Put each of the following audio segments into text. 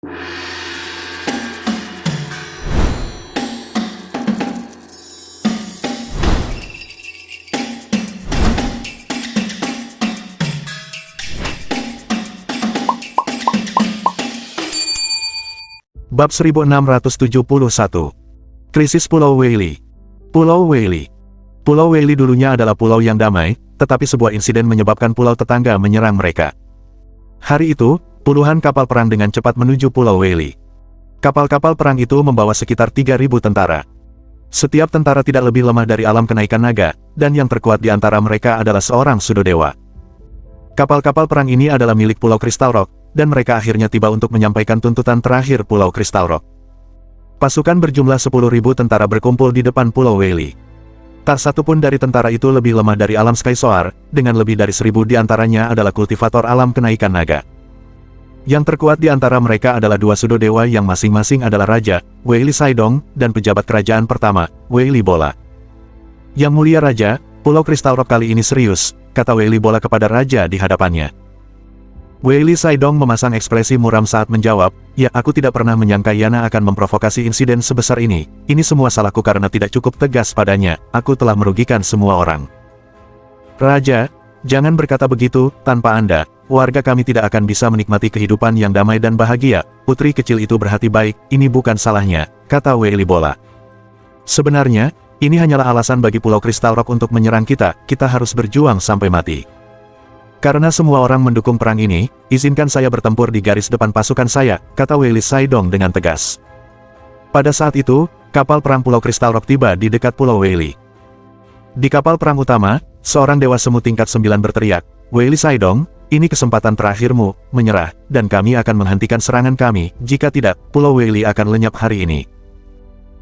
Bab 1671. Krisis Pulau Weili. Pulau Weili. Pulau Weili dulunya adalah pulau yang damai, tetapi sebuah insiden menyebabkan pulau tetangga menyerang mereka. Hari itu, puluhan kapal perang dengan cepat menuju Pulau Weili. Kapal-kapal perang itu membawa sekitar 3.000 tentara. Setiap tentara tidak lebih lemah dari alam kenaikan naga, dan yang terkuat di antara mereka adalah seorang sudodewa. Kapal-kapal perang ini adalah milik Pulau Crystal Rock, dan mereka akhirnya tiba untuk menyampaikan tuntutan terakhir Pulau Crystal Rock. Pasukan berjumlah 10.000 tentara berkumpul di depan Pulau Weili. Tak satu pun dari tentara itu lebih lemah dari alam Sky Soar, dengan lebih dari 1.000 di antaranya adalah kultivator alam kenaikan naga. Yang terkuat di antara mereka adalah dua sudodewa yang masing-masing adalah Raja, Weili Saidong, dan pejabat kerajaan pertama, Weili Bola. Yang mulia Raja, Pulau Crystal Rock kali ini serius, kata Weili Bola kepada Raja di hadapannya. Weili Saidong memasang ekspresi muram saat menjawab, ya aku tidak pernah menyangka Yana akan memprovokasi insiden sebesar ini semua salahku karena tidak cukup tegas padanya, aku telah merugikan semua orang. Raja, jangan berkata begitu, tanpa Anda, warga kami tidak akan bisa menikmati kehidupan yang damai dan bahagia, putri kecil itu berhati baik, ini bukan salahnya, kata Weili Bola. Sebenarnya, ini hanyalah alasan bagi Pulau Crystal Rock untuk menyerang kita harus berjuang sampai mati. Karena semua orang mendukung perang ini, izinkan saya bertempur di garis depan pasukan saya, kata Weili Saidong dengan tegas. Pada saat itu, kapal perang Pulau Crystal Rock tiba di dekat Pulau Weili. Di kapal perang utama, seorang dewa semu tingkat 9 berteriak, Weili Saidong, ini kesempatan terakhirmu, menyerah, dan kami akan menghentikan serangan kami, jika tidak, Pulau Weili akan lenyap hari ini.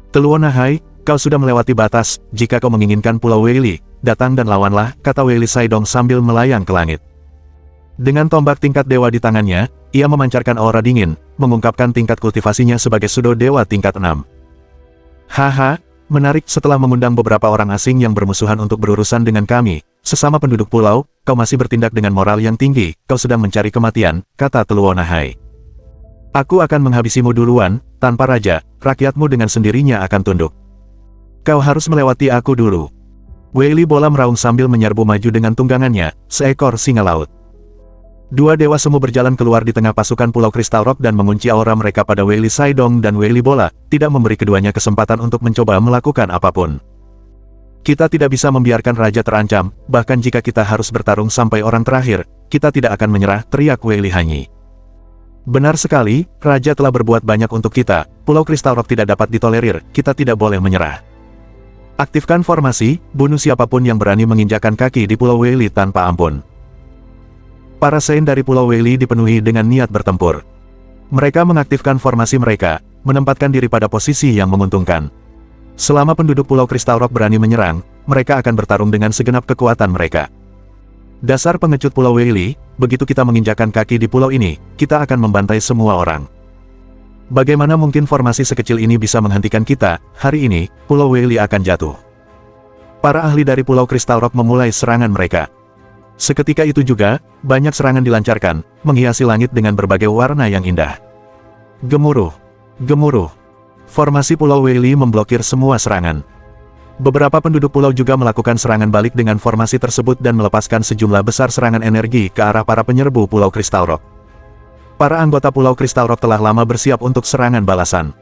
Teluonahai, kau sudah melewati batas, jika kau menginginkan Pulau Weili, datang dan lawanlah, kata Weili Saidong sambil melayang ke langit. Dengan tombak tingkat dewa di tangannya, ia memancarkan aura dingin, mengungkapkan tingkat kultivasinya sebagai sudo dewa tingkat 6. Haha, menarik setelah mengundang beberapa orang asing yang bermusuhan untuk berurusan dengan kami, sesama penduduk pulau, kau masih bertindak dengan moral yang tinggi, kau sedang mencari kematian, kata Teluonahai. Aku akan menghabisimu duluan, tanpa raja, rakyatmu dengan sendirinya akan tunduk. Kau harus melewati aku dulu. Weili Bola meraung sambil menyerbu maju dengan tunggangannya, seekor singa laut. Dua dewa semu berjalan keluar di tengah pasukan Pulau Crystal Rock dan mengunci aura mereka pada Weili Saidong dan Weili Bola, tidak memberi keduanya kesempatan untuk mencoba melakukan apapun. Kita tidak bisa membiarkan raja terancam, bahkan jika kita harus bertarung sampai orang terakhir, kita tidak akan menyerah, teriak Weili Hanyi. Benar sekali, raja telah berbuat banyak untuk kita, Pulau Crystal Rock tidak dapat ditolerir, kita tidak boleh menyerah. Aktifkan formasi, bunuh siapapun yang berani menginjakkan kaki di Pulau Weili tanpa ampun. Para Saint dari Pulau Weili dipenuhi dengan niat bertempur. Mereka mengaktifkan formasi mereka, menempatkan diri pada posisi yang menguntungkan. Selama penduduk Pulau Crystal Rock berani menyerang, mereka akan bertarung dengan segenap kekuatan mereka. Dasar pengecut Pulau Weili, begitu kita menginjakkan kaki di pulau ini, kita akan membantai semua orang. Bagaimana mungkin formasi sekecil ini bisa menghentikan kita, hari ini, Pulau Weili akan jatuh. Para ahli dari Pulau Crystal Rock memulai serangan mereka. Seketika itu juga, banyak serangan dilancarkan, menghiasi langit dengan berbagai warna yang indah. Gemuruh. Gemuruh. Formasi Pulau Weili memblokir semua serangan. Beberapa penduduk pulau juga melakukan serangan balik dengan formasi tersebut dan melepaskan sejumlah besar serangan energi ke arah para penyerbu Pulau Crystal Rock. Para anggota Pulau Crystal Rock telah lama bersiap untuk serangan balasan.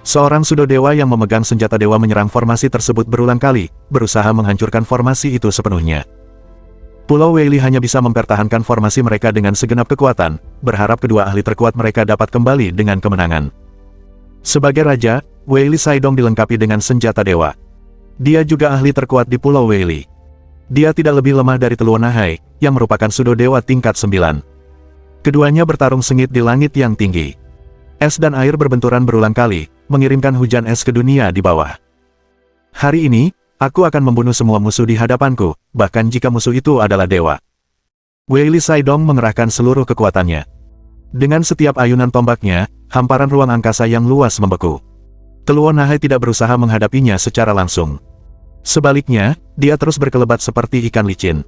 Seorang sudodewa yang memegang senjata dewa menyerang formasi tersebut berulang kali, berusaha menghancurkan formasi itu sepenuhnya. Pulau Weili hanya bisa mempertahankan formasi mereka dengan segenap kekuatan, berharap kedua ahli terkuat mereka dapat kembali dengan kemenangan. Sebagai raja, Weili Saidong dilengkapi dengan senjata dewa. Dia juga ahli terkuat di Pulau Weili. Dia tidak lebih lemah dari Teluonahai, yang merupakan sudo dewa tingkat 9. Keduanya bertarung sengit di langit yang tinggi. Es dan air berbenturan berulang kali, mengirimkan hujan es ke dunia di bawah. Hari ini, aku akan membunuh semua musuh di hadapanku, bahkan jika musuh itu adalah dewa. Weili Saidong mengerahkan seluruh kekuatannya. Dengan setiap ayunan tombaknya, hamparan ruang angkasa yang luas membeku. Teluonahai tidak berusaha menghadapinya secara langsung. Sebaliknya, dia terus berkelebat seperti ikan licin.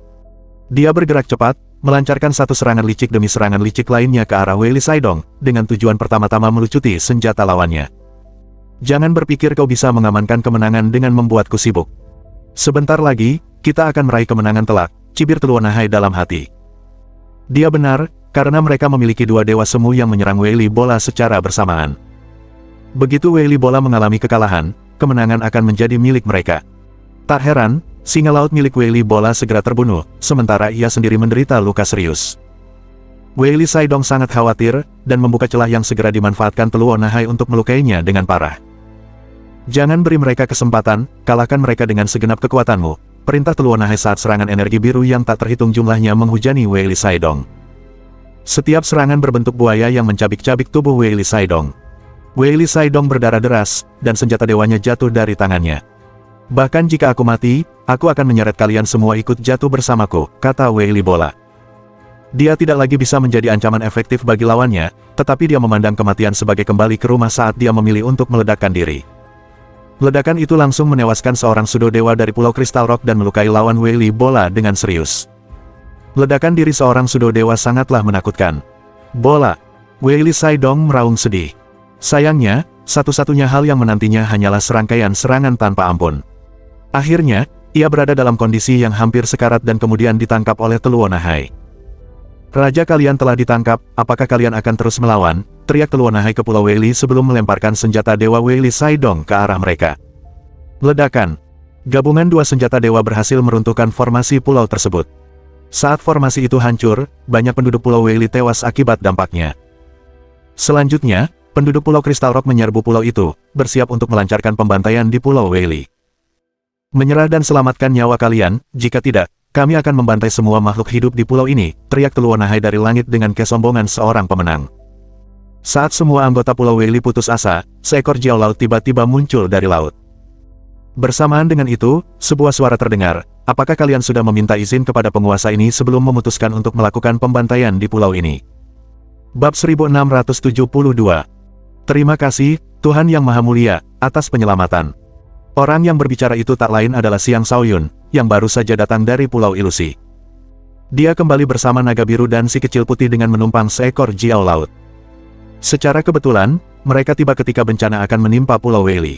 Dia bergerak cepat, melancarkan satu serangan licik demi serangan licik lainnya ke arah Wei Li Saidong, dengan tujuan pertama-tama melucuti senjata lawannya. Jangan berpikir kau bisa mengamankan kemenangan dengan membuatku sibuk. Sebentar lagi, kita akan meraih kemenangan telak, cibir Teluo Nahai dalam hati. Dia benar, karena mereka memiliki dua dewa semu yang menyerang Wei Li Bola secara bersamaan. Begitu Wei Li Bola mengalami kekalahan, kemenangan akan menjadi milik mereka. Tak heran, singa laut milik Wei Li Bola segera terbunuh, sementara ia sendiri menderita luka serius. Wei Li Saidong sangat khawatir, dan membuka celah yang segera dimanfaatkan Teluo Nahai untuk melukainya dengan parah. Jangan beri mereka kesempatan, kalahkan mereka dengan segenap kekuatanmu, perintah Teluo Nahai saat serangan energi biru yang tak terhitung jumlahnya menghujani Wei Li Saidong. Setiap serangan berbentuk buaya yang mencabik-cabik tubuh Wei Li Saidong. Wei Li Saidong berdarah deras, dan senjata dewanya jatuh dari tangannya. Bahkan jika aku mati, aku akan menyeret kalian semua ikut jatuh bersamaku, kata Wei Li Bola. Dia tidak lagi bisa menjadi ancaman efektif bagi lawannya, tetapi dia memandang kematian sebagai kembali ke rumah saat dia memilih untuk meledakkan diri. Ledakan itu langsung menewaskan seorang sudo dewa dari Pulau Kristal Rock dan melukai lawan Wei Li Bola dengan serius. Ledakan diri seorang sudo dewa sangatlah menakutkan. Bola. Wei Li Saidong meraung sedih. Sayangnya, satu-satunya hal yang menantinya hanyalah serangkaian serangan tanpa ampun. Akhirnya, ia berada dalam kondisi yang hampir sekarat dan kemudian ditangkap oleh Teluo Nahai. Raja kalian telah ditangkap, apakah kalian akan terus melawan? Teriak Teluo Nahai ke Pulau Wei Li sebelum melemparkan senjata dewa Wei Li Saidong ke arah mereka. Ledakan. Gabungan dua senjata dewa berhasil meruntuhkan formasi pulau tersebut. Saat formasi itu hancur, banyak penduduk Pulau Wei Li tewas akibat dampaknya. Selanjutnya, penduduk Pulau Kristal Rock menyerbu pulau itu, bersiap untuk melancarkan pembantaian di Pulau Wei Li. Menyerah dan selamatkan nyawa kalian, jika tidak, kami akan membantai semua makhluk hidup di pulau ini, teriak Teluo Nahai dari langit dengan kesombongan seorang pemenang. Saat semua anggota Pulau Wei Li putus asa, seekor jiao laut tiba-tiba muncul dari laut. Bersamaan dengan itu, sebuah suara terdengar, apakah kalian sudah meminta izin kepada penguasa ini sebelum memutuskan untuk melakukan pembantaian di pulau ini? Bab 1672. Terima kasih, Tuhan Yang Maha Mulia, atas penyelamatan. Orang yang berbicara itu tak lain adalah Xiang Shaoyun, yang baru saja datang dari Pulau Ilusi. Dia kembali bersama naga biru dan si kecil putih dengan menumpang seekor jiao laut. Secara kebetulan, mereka tiba ketika bencana akan menimpa Pulau Wei Li.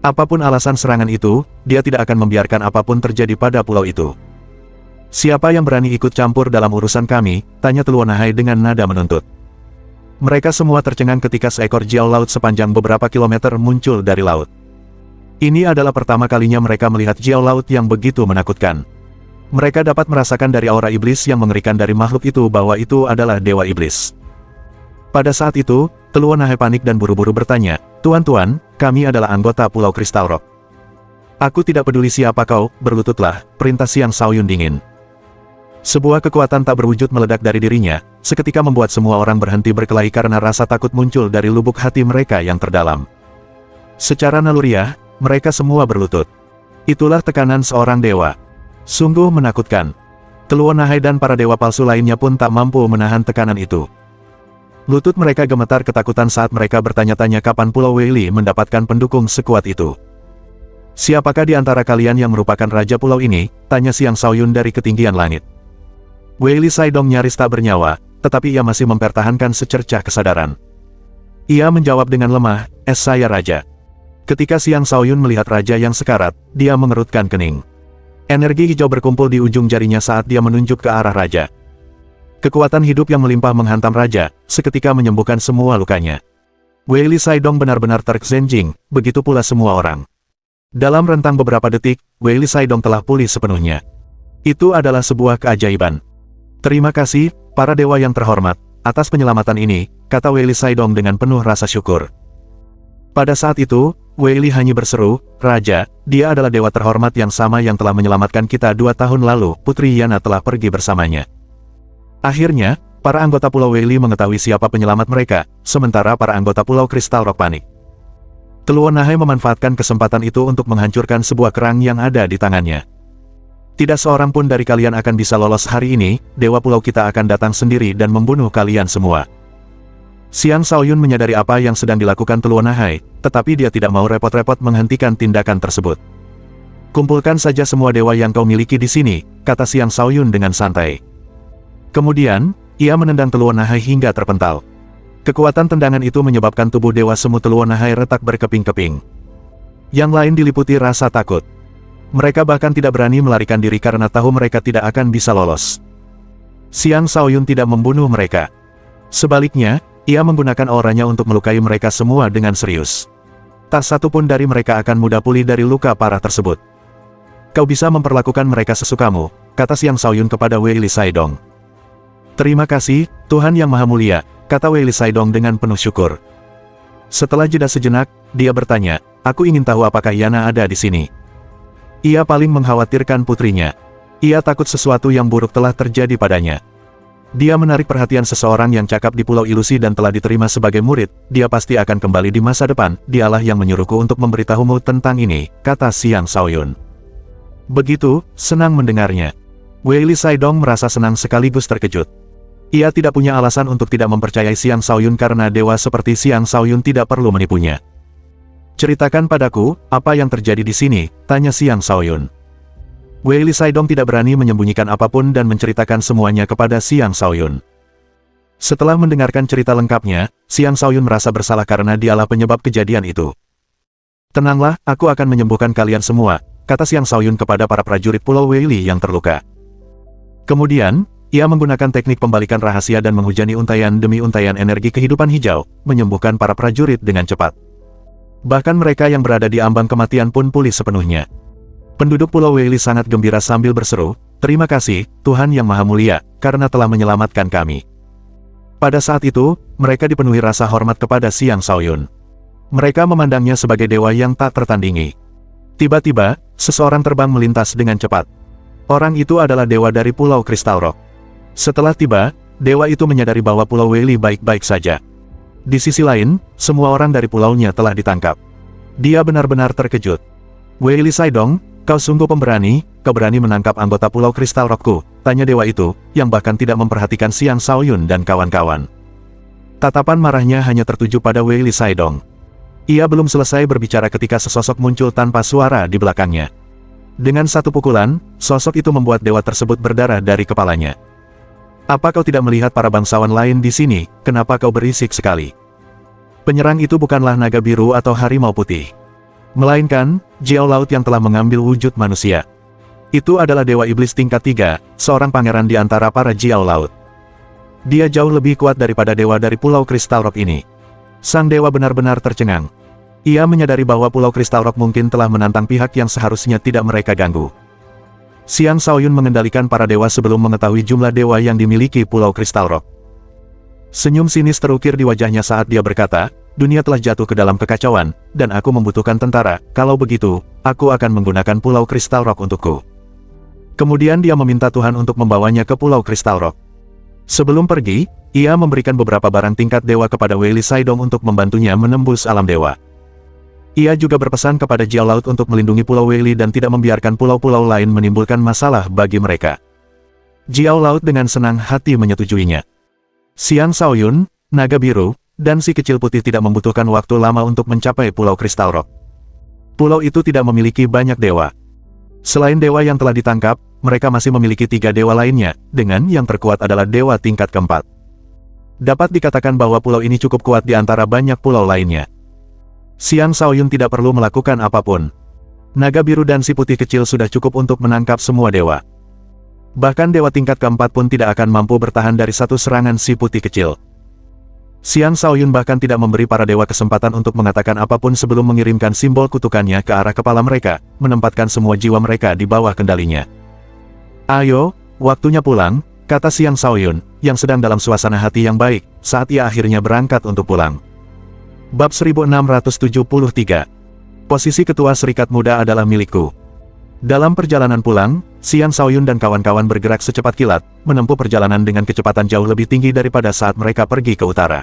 Apapun alasan serangan itu, dia tidak akan membiarkan apapun terjadi pada pulau itu. Siapa yang berani ikut campur dalam urusan kami? Tanya Teluo Nahai dengan nada menuntut. Mereka semua tercengang ketika seekor jiao laut sepanjang beberapa kilometer muncul dari laut. Ini adalah pertama kalinya mereka melihat jiao laut yang begitu menakutkan. Mereka dapat merasakan dari aura iblis yang mengerikan dari makhluk itu bahwa itu adalah dewa iblis. Pada saat itu, Teluo Nahai panik dan buru-buru bertanya, "Tuan-tuan, kami adalah anggota Pulau Kristal Rock." "Aku tidak peduli siapa kau, berlututlah," perintah Xiang Shaoyun dingin. Sebuah kekuatan tak berwujud meledak dari dirinya, seketika membuat semua orang berhenti berkelahi karena rasa takut muncul dari lubuk hati mereka yang terdalam. Secara naluriah, mereka semua berlutut. Itulah tekanan seorang dewa. Sungguh menakutkan. Teluo Nahai dan para dewa palsu lainnya pun tak mampu menahan tekanan itu. Lutut mereka gemetar ketakutan saat mereka bertanya-tanya kapan Pulau Wei Li mendapatkan pendukung sekuat itu. "Siapakah di antara kalian yang merupakan raja pulau ini?" tanya Xiang Shaoyun dari ketinggian langit. Wei Li Saidong nyaris tak bernyawa, tetapi ia masih mempertahankan secercah kesadaran. Ia menjawab dengan lemah, "Saya raja." Ketika Xiang Shaoyun melihat raja yang sekarat, dia mengerutkan kening. Energi hijau berkumpul di ujung jarinya saat dia menunjuk ke arah raja. Kekuatan hidup yang melimpah menghantam raja, seketika menyembuhkan semua lukanya. Wei Li Saidong benar-benar terkejut, begitu pula semua orang. Dalam rentang beberapa detik, Wei Li Saidong telah pulih sepenuhnya. Itu adalah sebuah keajaiban. "Terima kasih, para dewa yang terhormat, atas penyelamatan ini," kata Wei Li Saidong dengan penuh rasa syukur. Pada saat itu, Wei Li hanya berseru, "Raja, dia adalah dewa terhormat yang sama yang telah menyelamatkan kita 2 tahun lalu, Putri Yana telah pergi bersamanya." Akhirnya, para anggota Pulau Wei Li mengetahui siapa penyelamat mereka, sementara para anggota Pulau Kristal Rock panik. Teluo Nahai memanfaatkan kesempatan itu untuk menghancurkan sebuah kerang yang ada di tangannya. "Tidak seorang pun dari kalian akan bisa lolos hari ini, dewa pulau kita akan datang sendiri dan membunuh kalian semua." Xiang Shaoyun menyadari apa yang sedang dilakukan Teluo Nahai, tetapi dia tidak mau repot-repot menghentikan tindakan tersebut. "Kumpulkan saja semua dewa yang kau miliki di sini," kata Xiang Shaoyun dengan santai. Kemudian, ia menendang Telua Nahai hingga terpental. Kekuatan tendangan itu menyebabkan tubuh Dewa Semu Telua Nahai retak berkeping-keping. Yang lain diliputi rasa takut. Mereka bahkan tidak berani melarikan diri karena tahu mereka tidak akan bisa lolos. Xiang Shaoyun tidak membunuh mereka. Sebaliknya, ia menggunakan auranya untuk melukai mereka semua dengan serius. Tak satu pun dari mereka akan mudah pulih dari luka parah tersebut. Kau bisa memperlakukan mereka sesukamu, kata Xiang Shaoyun kepada Wei Li Saidong. Terima kasih, Tuhan Yang Maha Mulia, kata Wei Li Saidong dengan penuh syukur. Setelah jeda sejenak, dia bertanya, aku ingin tahu apakah Yana ada di sini. Ia paling mengkhawatirkan putrinya. Ia takut sesuatu yang buruk telah terjadi padanya. Dia menarik perhatian seseorang yang cakap di Pulau Ilusi dan telah diterima sebagai murid, dia pasti akan kembali di masa depan, dialah yang menyuruhku untuk memberitahumu tentang ini, kata Xiang Shaoyun. Begitu, senang mendengarnya. Wei Li Saidong merasa senang sekaligus terkejut. Ia tidak punya alasan untuk tidak mempercayai Xiang Shaoyun karena dewa seperti Xiang Shaoyun tidak perlu menipunya. Ceritakan padaku, apa yang terjadi di sini, tanya Xiang Shaoyun. Wei Li Saidong tidak berani menyembunyikan apapun dan menceritakan semuanya kepada Xiang Shaoyun. Setelah mendengarkan cerita lengkapnya, Xiang Shaoyun merasa bersalah karena dialah penyebab kejadian itu. Tenanglah, aku akan menyembuhkan kalian semua, kata Xiang Shaoyun kepada para prajurit Pulau Wei Li yang terluka. Kemudian, ia menggunakan teknik pembalikan rahasia dan menghujani untaian demi untaian energi kehidupan hijau, menyembuhkan para prajurit dengan cepat. Bahkan mereka yang berada di ambang kematian pun pulih sepenuhnya. Penduduk Pulau Wei Li sangat gembira sambil berseru, terima kasih, Tuhan Yang Maha Mulia, karena telah menyelamatkan kami. Pada saat itu, mereka dipenuhi rasa hormat kepada Xiang Shaoyun. Mereka memandangnya sebagai dewa yang tak tertandingi. Tiba-tiba, seseorang terbang melintas dengan cepat. Orang itu adalah dewa dari Pulau Crystal Rock. Setelah tiba, dewa itu menyadari bahwa Pulau Wei Li baik-baik saja. Di sisi lain, semua orang dari pulaunya telah ditangkap. Dia benar-benar terkejut. Wei Li Saidong, kau sungguh pemberani, kau berani menangkap anggota Pulau Crystal Rockku, tanya dewa itu, yang bahkan tidak memperhatikan Xiang Shaoyun dan kawan-kawan. Tatapan marahnya hanya tertuju pada Wei Li Saidong. Ia belum selesai berbicara ketika sesosok muncul tanpa suara di belakangnya. Dengan satu pukulan, sosok itu membuat dewa tersebut berdarah dari kepalanya. Apa kau tidak melihat para bangsawan lain di sini, kenapa kau berisik sekali? Penyerang itu bukanlah naga biru atau harimau putih. Melainkan, Jiao Laut yang telah mengambil wujud manusia. Itu adalah dewa iblis tingkat 3, seorang pangeran di antara para Jiao Laut. Dia jauh lebih kuat daripada dewa dari Pulau Crystal Rock ini. Sang dewa benar-benar tercengang. Ia menyadari bahwa Pulau Crystal Rock mungkin telah menantang pihak yang seharusnya tidak mereka ganggu. Xiang Shaoyun mengendalikan para dewa sebelum mengetahui jumlah dewa yang dimiliki Pulau Crystal Rock. Senyum sinis terukir di wajahnya saat dia berkata, dunia telah jatuh ke dalam kekacauan, dan aku membutuhkan tentara, kalau begitu, aku akan menggunakan Pulau Crystal Rock untukku. Kemudian dia meminta Tuhan untuk membawanya ke Pulau Crystal Rock. Sebelum pergi, ia memberikan beberapa barang tingkat dewa kepada Wei Li Saidong untuk membantunya menembus alam dewa. Ia juga berpesan kepada Jiao Laut untuk melindungi Pulau Wei Li dan tidak membiarkan pulau-pulau lain menimbulkan masalah bagi mereka. Jiao Laut dengan senang hati menyetujuinya. Xiang Shaoyun, naga biru, dan si kecil putih tidak membutuhkan waktu lama untuk mencapai Pulau Crystal Rock. Pulau itu tidak memiliki banyak dewa. Selain dewa yang telah ditangkap, mereka masih memiliki 3 dewa lainnya, dengan yang terkuat adalah dewa tingkat keempat. Dapat dikatakan bahwa pulau ini cukup kuat di antara banyak pulau lainnya. Xiang Shaoyun tidak perlu melakukan apapun. Naga biru dan si putih kecil sudah cukup untuk menangkap semua dewa. Bahkan dewa tingkat keempat pun tidak akan mampu bertahan dari satu serangan si putih kecil. Xiang Shaoyun bahkan tidak memberi para dewa kesempatan untuk mengatakan apapun sebelum mengirimkan simbol kutukannya ke arah kepala mereka, menempatkan semua jiwa mereka di bawah kendalinya. Ayo, waktunya pulang, kata Xiang Shaoyun, yang sedang dalam suasana hati yang baik, saat ia akhirnya berangkat untuk pulang. Bab 1673. Posisi Ketua Serikat Muda adalah milikku. Dalam perjalanan pulang, Xiang Shaoyun dan kawan-kawan bergerak secepat kilat, menempuh perjalanan dengan kecepatan jauh lebih tinggi daripada saat mereka pergi ke utara.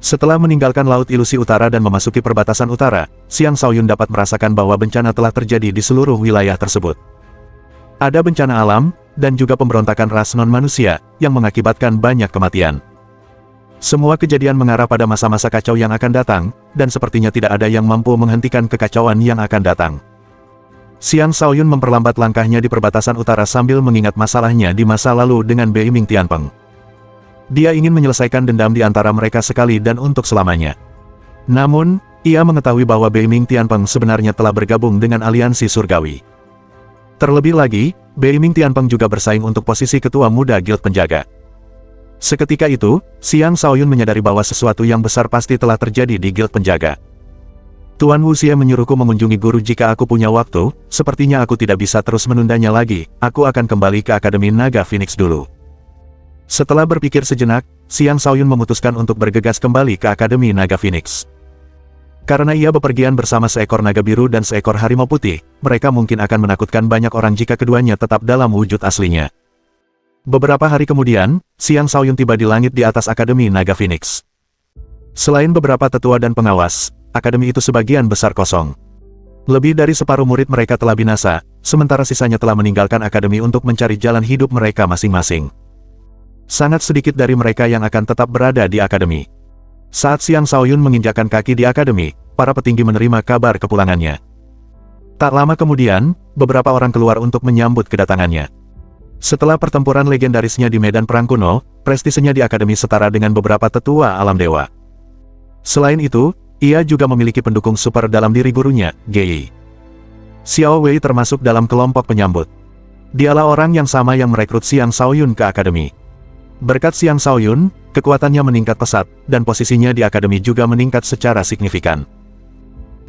Setelah meninggalkan Laut Ilusi Utara dan memasuki perbatasan utara, Xiang Shaoyun dapat merasakan bahwa bencana telah terjadi di seluruh wilayah tersebut. Ada bencana alam, dan juga pemberontakan ras non-manusia, yang mengakibatkan banyak kematian. Semua kejadian mengarah pada masa-masa kacau yang akan datang, dan sepertinya tidak ada yang mampu menghentikan kekacauan yang akan datang. Xiang Shaoyun memperlambat langkahnya di perbatasan utara sambil mengingat masalahnya di masa lalu dengan Bei Ming Tianpeng. Dia ingin menyelesaikan dendam di antara mereka sekali dan untuk selamanya. Namun, ia mengetahui bahwa Bei Ming Tianpeng sebenarnya telah bergabung dengan aliansi surgawi. Terlebih lagi, Bei Ming Tianpeng juga bersaing untuk posisi ketua muda Guild Penjaga. Seketika itu, Xiang Shaoyun menyadari bahwa sesuatu yang besar pasti telah terjadi di Guild Penjaga. Tuan Wuxie menyuruhku mengunjungi guru jika aku punya waktu, sepertinya aku tidak bisa terus menundanya lagi, aku akan kembali ke Akademi Naga Phoenix dulu. Setelah berpikir sejenak, Xiang Shaoyun memutuskan untuk bergegas kembali ke Akademi Naga Phoenix. Karena ia bepergian bersama seekor naga biru dan seekor harimau putih, mereka mungkin akan menakutkan banyak orang jika keduanya tetap dalam wujud aslinya. Beberapa hari kemudian, Xiang Shaoyun tiba di langit di atas Akademi Naga Phoenix. Selain beberapa tetua dan pengawas, akademi itu sebagian besar kosong. Lebih dari separuh murid mereka telah binasa, sementara sisanya telah meninggalkan akademi untuk mencari jalan hidup mereka masing-masing. Sangat sedikit dari mereka yang akan tetap berada di akademi. Saat Xiang Shaoyun menginjakkan kaki di akademi, para petinggi menerima kabar kepulangannya. Tak lama kemudian, beberapa orang keluar untuk menyambut kedatangannya. Setelah pertempuran legendarisnya di medan perang kuno, prestisenya di akademi setara dengan beberapa tetua alam dewa. Selain itu, ia juga memiliki pendukung super dalam diri gurunya, Gei. Xiao Wei termasuk dalam kelompok penyambut. Dialah orang yang sama yang merekrut Xiang Shaoyun ke akademi. Berkat Xiang Shaoyun, kekuatannya meningkat pesat, dan posisinya di akademi juga meningkat secara signifikan.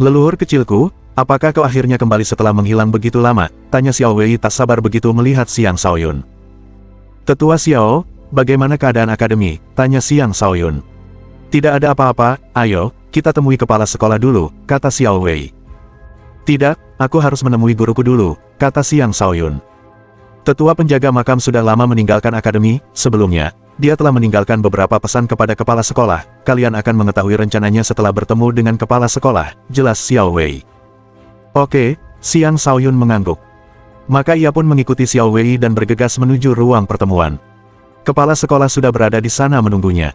Leluhur kecilku, apakah kau akhirnya kembali setelah menghilang begitu lama? Tanya Xiao Wei tak sabar begitu melihat Xiang Shaoyun. Tetua Xiao, bagaimana keadaan akademi? Tanya Xiang Shaoyun. Tidak ada apa-apa, ayo, kita temui kepala sekolah dulu, kata Xiao Wei. Tidak, aku harus menemui guruku dulu, kata Xiang Shaoyun. Tetua penjaga makam sudah lama meninggalkan akademi, sebelumnya, dia telah meninggalkan beberapa pesan kepada kepala sekolah, kalian akan mengetahui rencananya setelah bertemu dengan kepala sekolah, jelas Xiao Wei. Oke, Xiang Shaoyun mengangguk. Maka ia pun mengikuti Xiao Wei dan bergegas menuju ruang pertemuan. Kepala sekolah sudah berada di sana menunggunya.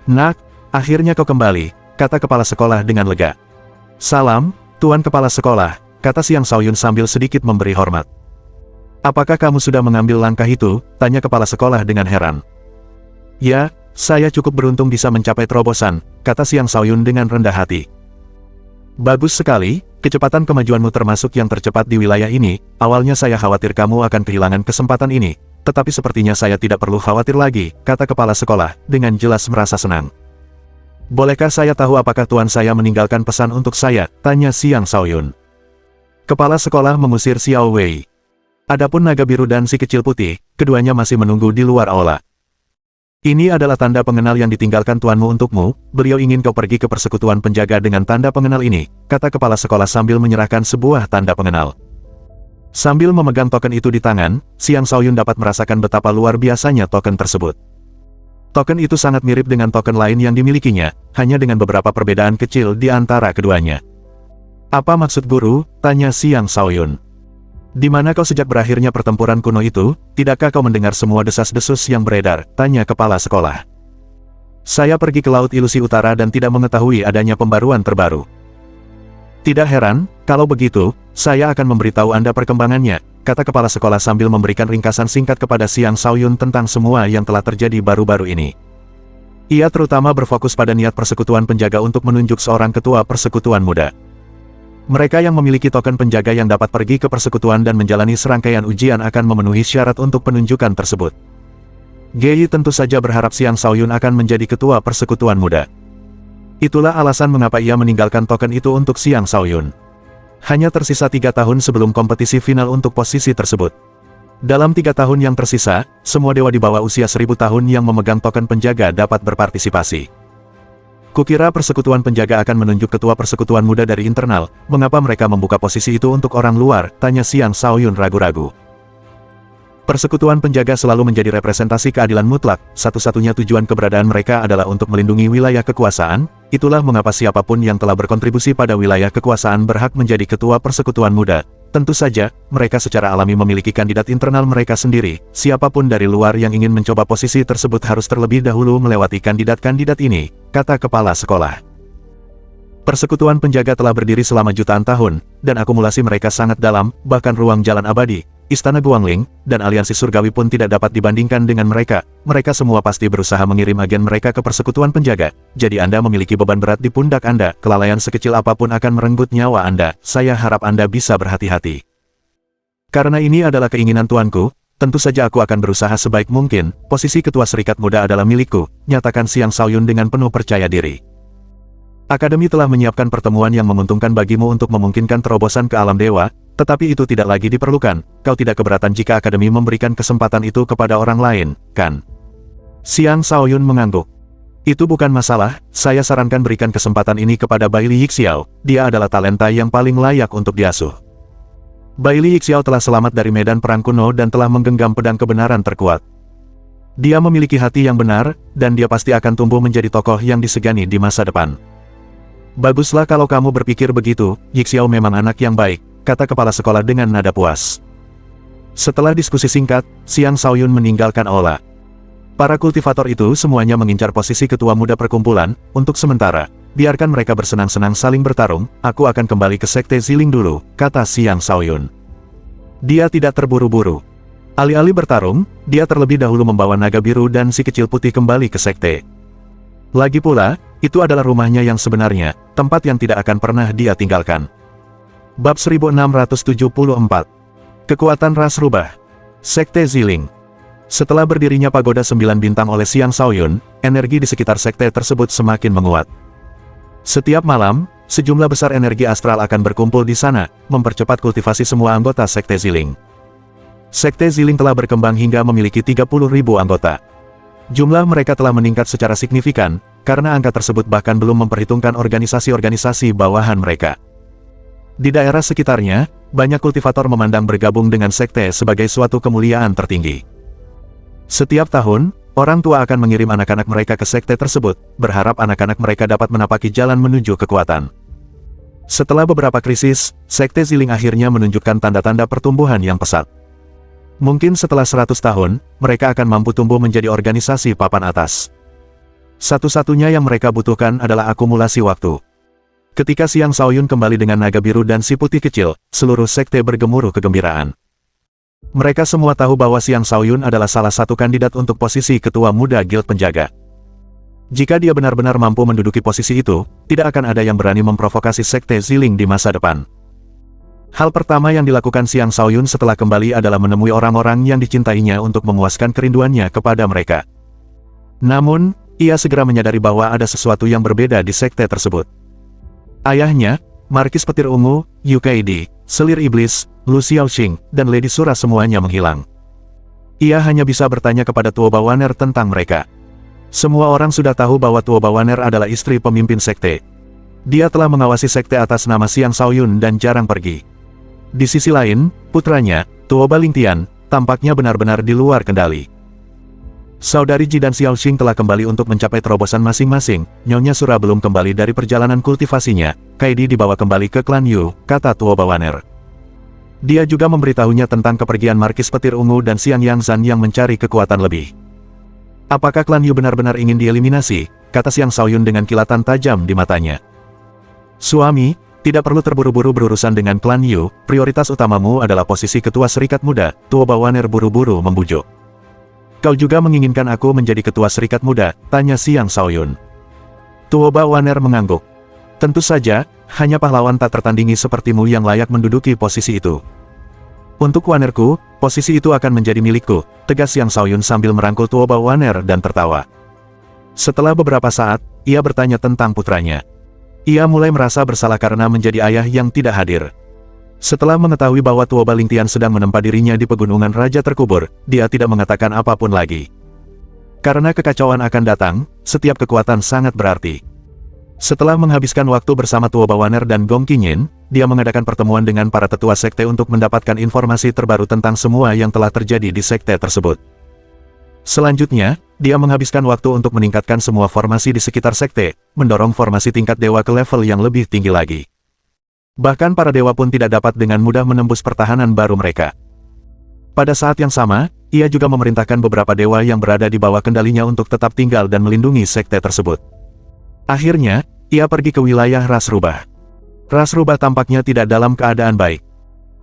Nak, akhirnya kau kembali, kata kepala sekolah dengan lega. Salam, Tuan Kepala Sekolah, kata Xiang Shaoyun sambil sedikit memberi hormat. Apakah kamu sudah mengambil langkah itu? Tanya kepala sekolah dengan heran. Ya, saya cukup beruntung bisa mencapai terobosan, kata Xiang Shaoyun dengan rendah hati. Bagus sekali, kecepatan kemajuanmu termasuk yang tercepat di wilayah ini, awalnya saya khawatir kamu akan kehilangan kesempatan ini, tetapi sepertinya saya tidak perlu khawatir lagi, kata kepala sekolah, dengan jelas merasa senang. Bolehkah saya tahu apakah tuan saya meninggalkan pesan untuk saya? Tanya Xiang Shaoyun. Kepala sekolah mengusir Xiao Wei. Adapun naga biru dan si kecil putih, keduanya masih menunggu di luar aula. Ini adalah tanda pengenal yang ditinggalkan tuanmu untukmu, beliau ingin kau pergi ke persekutuan penjaga dengan tanda pengenal ini, kata kepala sekolah sambil menyerahkan sebuah tanda pengenal. Sambil memegang token itu di tangan, Xiang Shaoyun dapat merasakan betapa luar biasanya token tersebut. Token itu sangat mirip dengan token lain yang dimilikinya, hanya dengan beberapa perbedaan kecil di antara keduanya. Apa maksud guru? Tanya Xiang Shaoyun. Di mana kau sejak berakhirnya pertempuran kuno itu? Tidakkah kau mendengar semua desas-desus yang beredar? Tanya kepala sekolah. Saya pergi ke Laut Ilusi Utara dan tidak mengetahui adanya pembaruan terbaru. Tidak heran, kalau begitu, saya akan memberitahu Anda perkembangannya, kata kepala sekolah sambil memberikan ringkasan singkat kepada Xiang Shaoyun tentang semua yang telah terjadi baru-baru ini. Ia terutama berfokus pada niat persekutuan penjaga untuk menunjuk seorang ketua persekutuan muda. Mereka yang memiliki token penjaga yang dapat pergi ke persekutuan dan menjalani serangkaian ujian akan memenuhi syarat untuk penunjukan tersebut. Gei tentu saja berharap Xiang Shaoyun akan menjadi ketua persekutuan muda. Itulah alasan mengapa ia meninggalkan token itu untuk Xiang Shaoyun. Hanya tersisa 3 tahun sebelum kompetisi final untuk posisi tersebut. Dalam 3 tahun yang tersisa, semua dewa di bawah usia 1000 tahun yang memegang token penjaga dapat berpartisipasi. Kukira persekutuan penjaga akan menunjuk ketua persekutuan muda dari internal, mengapa mereka membuka posisi itu untuk orang luar? Tanya Xiang Shaoyun ragu-ragu. Persekutuan penjaga selalu menjadi representasi keadilan mutlak, satu-satunya tujuan keberadaan mereka adalah untuk melindungi wilayah kekuasaan, itulah mengapa siapapun yang telah berkontribusi pada wilayah kekuasaan berhak menjadi ketua persekutuan muda. Tentu saja, mereka secara alami memiliki kandidat internal mereka sendiri, siapapun dari luar yang ingin mencoba posisi tersebut harus terlebih dahulu melewati kandidat-kandidat ini, kata kepala sekolah. Persekutuan penjaga telah berdiri selama jutaan tahun, dan akumulasi mereka sangat dalam, bahkan ruang jalan abadi, Istana Guangling, dan aliansi surgawi pun tidak dapat dibandingkan dengan mereka. Mereka semua pasti berusaha mengirim agen mereka ke persekutuan penjaga. Jadi Anda memiliki beban berat di pundak Anda, kelalaian sekecil apapun akan merenggut nyawa Anda. Saya harap Anda bisa berhati-hati. Karena ini adalah keinginan tuanku, tentu saja aku akan berusaha sebaik mungkin. Posisi ketua serikat muda adalah milikku, nyatakan Xiang Shaoyun dengan penuh percaya diri. Akademi telah menyiapkan pertemuan yang menguntungkan bagimu untuk memungkinkan terobosan ke alam dewa, tetapi itu tidak lagi diperlukan. Kau tidak keberatan jika Akademi memberikan kesempatan itu kepada orang lain, kan? Xiang Shaoyun mengangguk. Itu bukan masalah, saya sarankan berikan kesempatan ini kepada Bai Li Yixiao, dia adalah talenta yang paling layak untuk diasuh. Bai Li Yixiao telah selamat dari medan perang kuno dan telah menggenggam pedang kebenaran terkuat. Dia memiliki hati yang benar, dan dia pasti akan tumbuh menjadi tokoh yang disegani di masa depan. Baguslah kalau kamu berpikir begitu, Yixiao memang anak yang baik, kata kepala sekolah dengan nada puas. Setelah diskusi singkat, Xiang Shaoyun meninggalkan aula. Para kultivator itu semuanya mengincar posisi ketua muda perkumpulan. Untuk sementara, biarkan mereka bersenang-senang saling bertarung, aku akan kembali ke Sekte Ziling dulu, kata Xiang Shaoyun. Dia tidak terburu-buru. Alih-alih bertarung, dia terlebih dahulu membawa naga biru dan si kecil putih kembali ke sekte. Lagi pula, itu adalah rumahnya yang sebenarnya, tempat yang tidak akan pernah dia tinggalkan. Bab 1674. Kekuatan ras rubah. Sekte Ziling. Setelah berdirinya pagoda 9 bintang oleh Xiang Shaoyun, energi di sekitar sekte tersebut semakin menguat. Setiap malam, sejumlah besar energi astral akan berkumpul di sana, mempercepat kultivasi semua anggota Sekte Ziling. Sekte Ziling telah berkembang hingga memiliki 30.000 anggota. Jumlah mereka telah meningkat secara signifikan, karena angka tersebut bahkan belum memperhitungkan organisasi-organisasi bawahan mereka. Di daerah sekitarnya, banyak kultivator memandang bergabung dengan sekte sebagai suatu kemuliaan tertinggi. Setiap tahun, orang tua akan mengirim anak-anak mereka ke sekte tersebut, berharap anak-anak mereka dapat menapaki jalan menuju kekuatan. Setelah beberapa krisis, Sekte Ziling akhirnya menunjukkan tanda-tanda pertumbuhan yang pesat. Mungkin setelah 100 tahun, mereka akan mampu tumbuh menjadi organisasi papan atas. Satu-satunya yang mereka butuhkan adalah akumulasi waktu. Ketika Xiang Shaoyun kembali dengan naga biru dan si putih kecil, seluruh sekte bergemuruh kegembiraan. Mereka semua tahu bahwa Xiang Shaoyun adalah salah satu kandidat untuk posisi ketua muda Guild Penjaga. Jika dia benar-benar mampu menduduki posisi itu, tidak akan ada yang berani memprovokasi Sekte Ziling di masa depan. Hal pertama yang dilakukan Xiang Shaoyun setelah kembali adalah menemui orang-orang yang dicintainya untuk memuaskan kerinduannya kepada mereka. Namun, ia segera menyadari bahwa ada sesuatu yang berbeda di sekte tersebut. Ayahnya, Markis Petir Ungu, Yu Kaidi, Selir Iblis, Lu Xiaoxing, dan Lady Sura semuanya menghilang. Ia hanya bisa bertanya kepada Tuo Bawaner tentang mereka. Semua orang sudah tahu bahwa Tuo Bawaner adalah istri pemimpin sekte. Dia telah mengawasi sekte atas nama Xiang Shaoyun dan jarang pergi. Di sisi lain, putranya, Tuo Balingtian, tampaknya benar-benar di luar kendali. Saudari Ji dan Xiaoxing telah kembali untuk mencapai terobosan masing-masing. Nyonya Sura belum kembali dari perjalanan kultivasinya. Kaidi dibawa kembali ke klan Yu, kata Tuo Bawaner. Dia juga memberitahunya tentang kepergian Markis Petir Ungu dan Xiang Yangzan yang mencari kekuatan lebih. Apakah klan Yu benar-benar ingin dieliminasi? Kata Xiang Shaoyun dengan kilatan tajam di matanya. Suami, tidak perlu terburu-buru berurusan dengan klan Yu, prioritas utamamu adalah posisi ketua serikat muda, Tuo Bawaner buru-buru membujuk. Kau juga menginginkan aku menjadi ketua serikat muda, tanya Xiang Shaoyun. Tuo Bawaner mengangguk. Tentu saja, hanya pahlawan tak tertandingi sepertimu yang layak menduduki posisi itu. Untuk wanerku, posisi itu akan menjadi milikku, tegas Xiang Shaoyun sambil merangkul Tuo Bawaner dan tertawa. Setelah beberapa saat, ia bertanya tentang putranya. Ia mulai merasa bersalah karena menjadi ayah yang tidak hadir. Setelah mengetahui bahwa Tuo Balingtian sedang menempa dirinya di pegunungan Raja Terkubur, dia tidak mengatakan apapun lagi. Karena kekacauan akan datang, setiap kekuatan sangat berarti. Setelah menghabiskan waktu bersama Tuo Bawaner dan Gong Qinyin, dia mengadakan pertemuan dengan para tetua sekte untuk mendapatkan informasi terbaru tentang semua yang telah terjadi di sekte tersebut. Selanjutnya, dia menghabiskan waktu untuk meningkatkan semua formasi di sekitar sekte, mendorong formasi tingkat dewa ke level yang lebih tinggi lagi. Bahkan para dewa pun tidak dapat dengan mudah menembus pertahanan baru mereka. Pada saat yang sama, ia juga memerintahkan beberapa dewa yang berada di bawah kendalinya untuk tetap tinggal dan melindungi sekte tersebut. Akhirnya, Ia pergi ke wilayah ras rubah. Ras rubah tampaknya tidak dalam keadaan baik.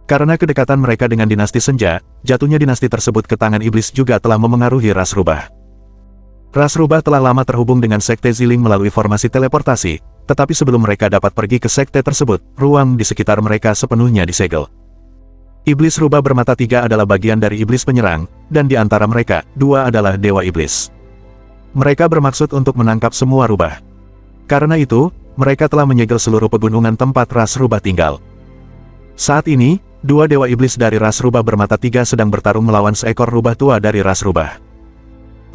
Karena kedekatan mereka dengan dinasti senja, jatuhnya dinasti tersebut ke tangan iblis juga telah memengaruhi ras rubah. Ras rubah telah lama terhubung dengan sekte Ziling melalui formasi teleportasi, tetapi sebelum mereka dapat pergi ke sekte tersebut, ruang di sekitar mereka sepenuhnya disegel. Iblis rubah bermata 3 adalah bagian dari iblis penyerang, dan di antara mereka, 2 adalah dewa iblis. Mereka bermaksud untuk menangkap semua rubah. Karena itu, mereka telah menyegel seluruh pegunungan tempat ras rubah tinggal. Saat ini, 2 dewa iblis dari ras rubah bermata 3 sedang bertarung melawan seekor rubah tua dari ras rubah.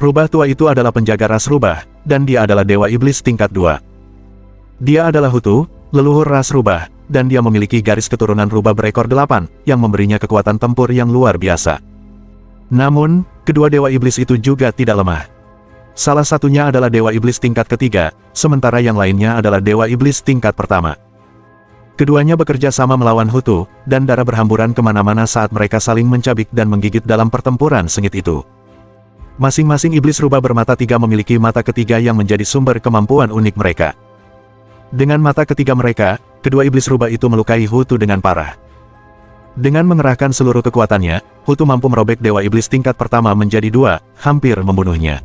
Rubah tua itu adalah penjaga ras rubah, dan dia adalah dewa iblis tingkat 2. Dia adalah Hutu, leluhur ras rubah, dan dia memiliki garis keturunan rubah berekor 8, yang memberinya kekuatan tempur yang luar biasa. Namun, kedua dewa iblis itu juga tidak lemah. Salah satunya adalah dewa iblis tingkat ketiga, sementara yang lainnya adalah dewa iblis tingkat pertama. Keduanya bekerja sama melawan Hutu, dan darah berhamburan kemana-mana saat mereka saling mencabik dan menggigit dalam pertempuran sengit itu. Masing-masing iblis rubah bermata 3 memiliki mata ketiga yang menjadi sumber kemampuan unik mereka. Dengan mata ketiga mereka, kedua iblis rubah itu melukai Hutu dengan parah. Dengan mengerahkan seluruh kekuatannya, Hutu mampu merobek dewa iblis tingkat pertama menjadi 2, hampir membunuhnya.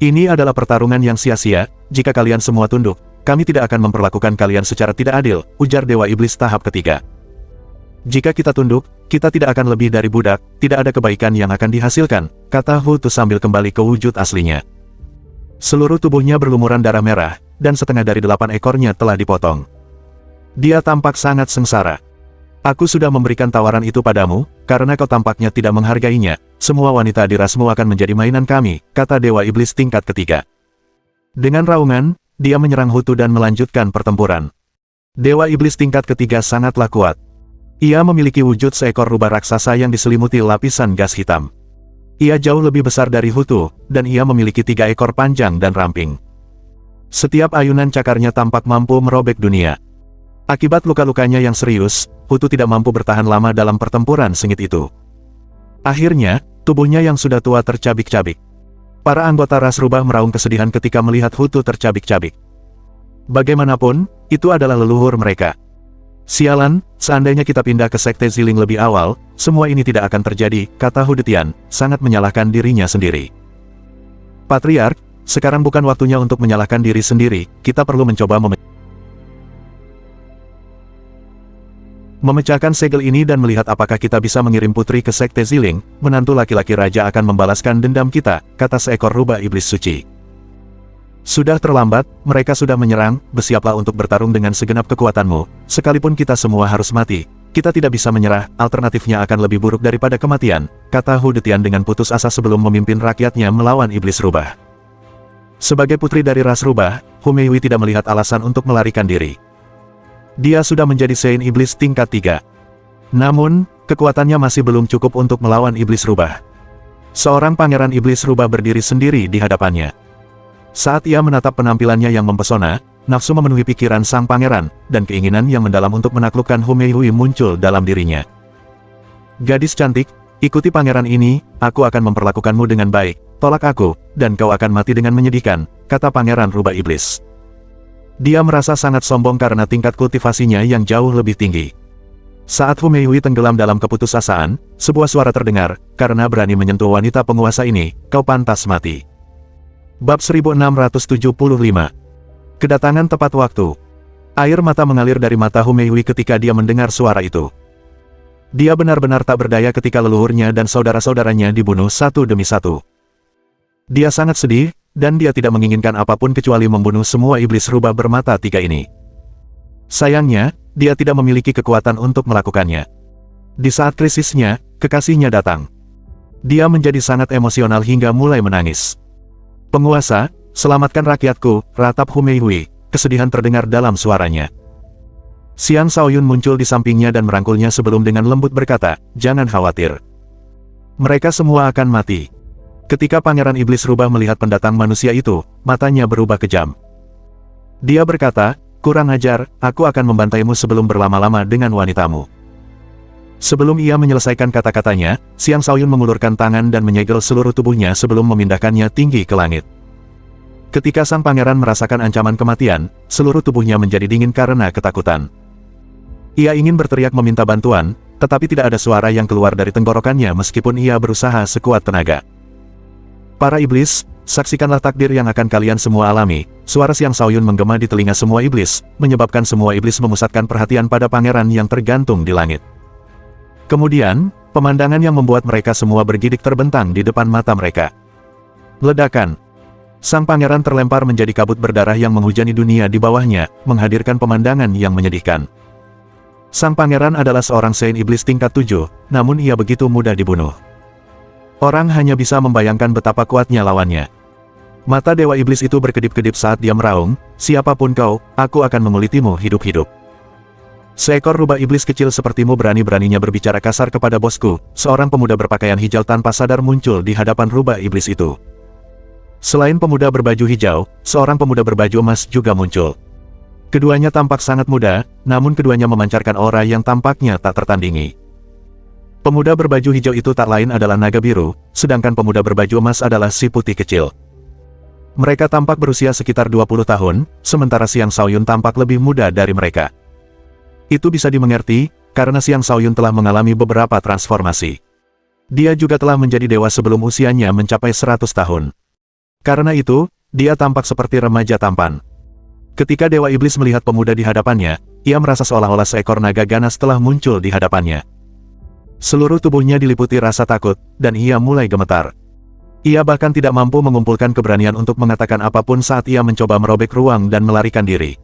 Ini adalah pertarungan yang sia-sia, jika kalian semua tunduk, kami tidak akan memperlakukan kalian secara tidak adil, ujar dewa iblis tahap ketiga. Jika kita tunduk, kita tidak akan lebih dari budak, tidak ada kebaikan yang akan dihasilkan, kata Hutu sambil kembali ke wujud aslinya. Seluruh tubuhnya berlumuran darah merah, dan setengah dari 8 ekornya telah dipotong. Dia tampak sangat sengsara. Aku sudah memberikan tawaran itu padamu, karena kau tampaknya tidak menghargainya. Semua wanita di rasmu akan menjadi mainan kami, kata dewa iblis tingkat ketiga. Dengan raungan, dia menyerang Hutu dan melanjutkan pertempuran. Dewa iblis tingkat ketiga sangatlah kuat. Ia memiliki wujud seekor rubah raksasa yang diselimuti lapisan gas hitam. Ia jauh lebih besar dari Hutu, dan ia memiliki 3 ekor panjang dan ramping. Setiap ayunan cakarnya tampak mampu merobek dunia. Akibat luka-lukanya yang serius, Hutu tidak mampu bertahan lama dalam pertempuran sengit itu. Akhirnya, tubuhnya yang sudah tua tercabik-cabik. Para anggota ras rubah meraung kesedihan ketika melihat Hutu tercabik-cabik. Bagaimanapun, itu adalah leluhur mereka. Sialan, seandainya kita pindah ke sekte Ziling lebih awal, semua ini tidak akan terjadi, kata Hu Detian, sangat menyalahkan dirinya sendiri. Patriark, sekarang bukan waktunya untuk menyalahkan diri sendiri, kita perlu mencoba memecahkan segel ini dan melihat apakah kita bisa mengirim putri ke sekte Ziling, menantu laki-laki raja akan membalaskan dendam kita, kata seekor rubah iblis suci. Sudah terlambat, mereka sudah menyerang, bersiaplah untuk bertarung dengan segenap kekuatanmu, sekalipun kita semua harus mati, kita tidak bisa menyerah, alternatifnya akan lebih buruk daripada kematian, kata Hu Detian dengan putus asa sebelum memimpin rakyatnya melawan iblis rubah. Sebagai putri dari ras rubah, Hu Meihui tidak melihat alasan untuk melarikan diri. Dia sudah menjadi Sein iblis tingkat 3. Namun, kekuatannya masih belum cukup untuk melawan iblis rubah. Seorang pangeran iblis rubah berdiri sendiri di hadapannya. Saat ia menatap penampilannya yang mempesona, nafsu memenuhi pikiran sang pangeran, dan keinginan yang mendalam untuk menaklukkan Hu Meihui muncul dalam dirinya. Gadis cantik, ikuti pangeran ini, aku akan memperlakukanmu dengan baik, tolak aku, dan kau akan mati dengan menyedihkan, kata pangeran rubah iblis. Dia merasa sangat sombong karena tingkat kultivasinya yang jauh lebih tinggi. Saat Hu Meihui tenggelam dalam keputusasaan, sebuah suara terdengar, karena berani menyentuh wanita penguasa ini, kau pantas mati. Bab 1675. Kedatangan tepat waktu. Air mata mengalir dari mata Hu Meihui ketika dia mendengar suara itu. Dia benar-benar tak berdaya ketika leluhurnya dan saudara-saudaranya dibunuh satu demi satu. Dia sangat sedih, dan dia tidak menginginkan apapun kecuali membunuh semua iblis rubah bermata 3 ini. Sayangnya, dia tidak memiliki kekuatan untuk melakukannya. Di saat krisisnya, kekasihnya datang. Dia menjadi sangat emosional hingga mulai menangis. Penguasa, selamatkan rakyatku, ratap Hu Meihui, kesedihan terdengar dalam suaranya. Xiang Shaoyun muncul di sampingnya dan merangkulnya sebelum dengan lembut berkata, jangan khawatir. Mereka semua akan mati. Ketika pangeran iblis rubah melihat pendatang manusia itu, matanya berubah kejam. Dia berkata, kurang ajar, aku akan membantaimu sebelum berlama-lama dengan wanitamu. Sebelum ia menyelesaikan kata-katanya, Xiang Shaoyun mengulurkan tangan dan menyegel seluruh tubuhnya sebelum memindahkannya tinggi ke langit. Ketika sang pangeran merasakan ancaman kematian, seluruh tubuhnya menjadi dingin karena ketakutan. Ia ingin berteriak meminta bantuan, tetapi tidak ada suara yang keluar dari tenggorokannya meskipun ia berusaha sekuat tenaga. Para iblis, saksikanlah takdir yang akan kalian semua alami. Suara Xiang Shaoyun menggema di telinga semua iblis, menyebabkan semua iblis memusatkan perhatian pada pangeran yang tergantung di langit. Kemudian, pemandangan yang membuat mereka semua bergidik terbentang di depan mata mereka. Ledakan. Sang pangeran terlempar menjadi kabut berdarah yang menghujani dunia di bawahnya, menghadirkan pemandangan yang menyedihkan. Sang pangeran adalah seorang Saint Iblis tingkat 7, namun ia begitu mudah dibunuh. Orang hanya bisa membayangkan betapa kuatnya lawannya. Mata Dewa Iblis itu berkedip-kedip saat dia meraung, "Siapapun kau, aku akan mengulitimu hidup-hidup." Seekor rubah iblis kecil sepertimu berani-beraninya berbicara kasar kepada bosku. Seorang pemuda berpakaian hijau tanpa sadar muncul di hadapan rubah iblis itu. Selain pemuda berbaju hijau, seorang pemuda berbaju emas juga muncul. Keduanya tampak sangat muda, namun keduanya memancarkan aura yang tampaknya tak tertandingi. Pemuda berbaju hijau itu tak lain adalah naga biru, sedangkan pemuda berbaju emas adalah si putih kecil. Mereka tampak berusia sekitar 20 tahun, sementara Xiang Shaoyun tampak lebih muda dari mereka. Itu bisa dimengerti, karena Xiang Shaoyun telah mengalami beberapa transformasi. Dia juga telah menjadi dewa sebelum usianya mencapai 100 tahun. Karena itu, dia tampak seperti remaja tampan. Ketika Dewa Iblis melihat pemuda di hadapannya, ia merasa seolah-olah seekor naga ganas telah muncul di hadapannya. Seluruh tubuhnya diliputi rasa takut, dan ia mulai gemetar. Ia bahkan tidak mampu mengumpulkan keberanian untuk mengatakan apapun saat ia mencoba merobek ruang dan melarikan diri.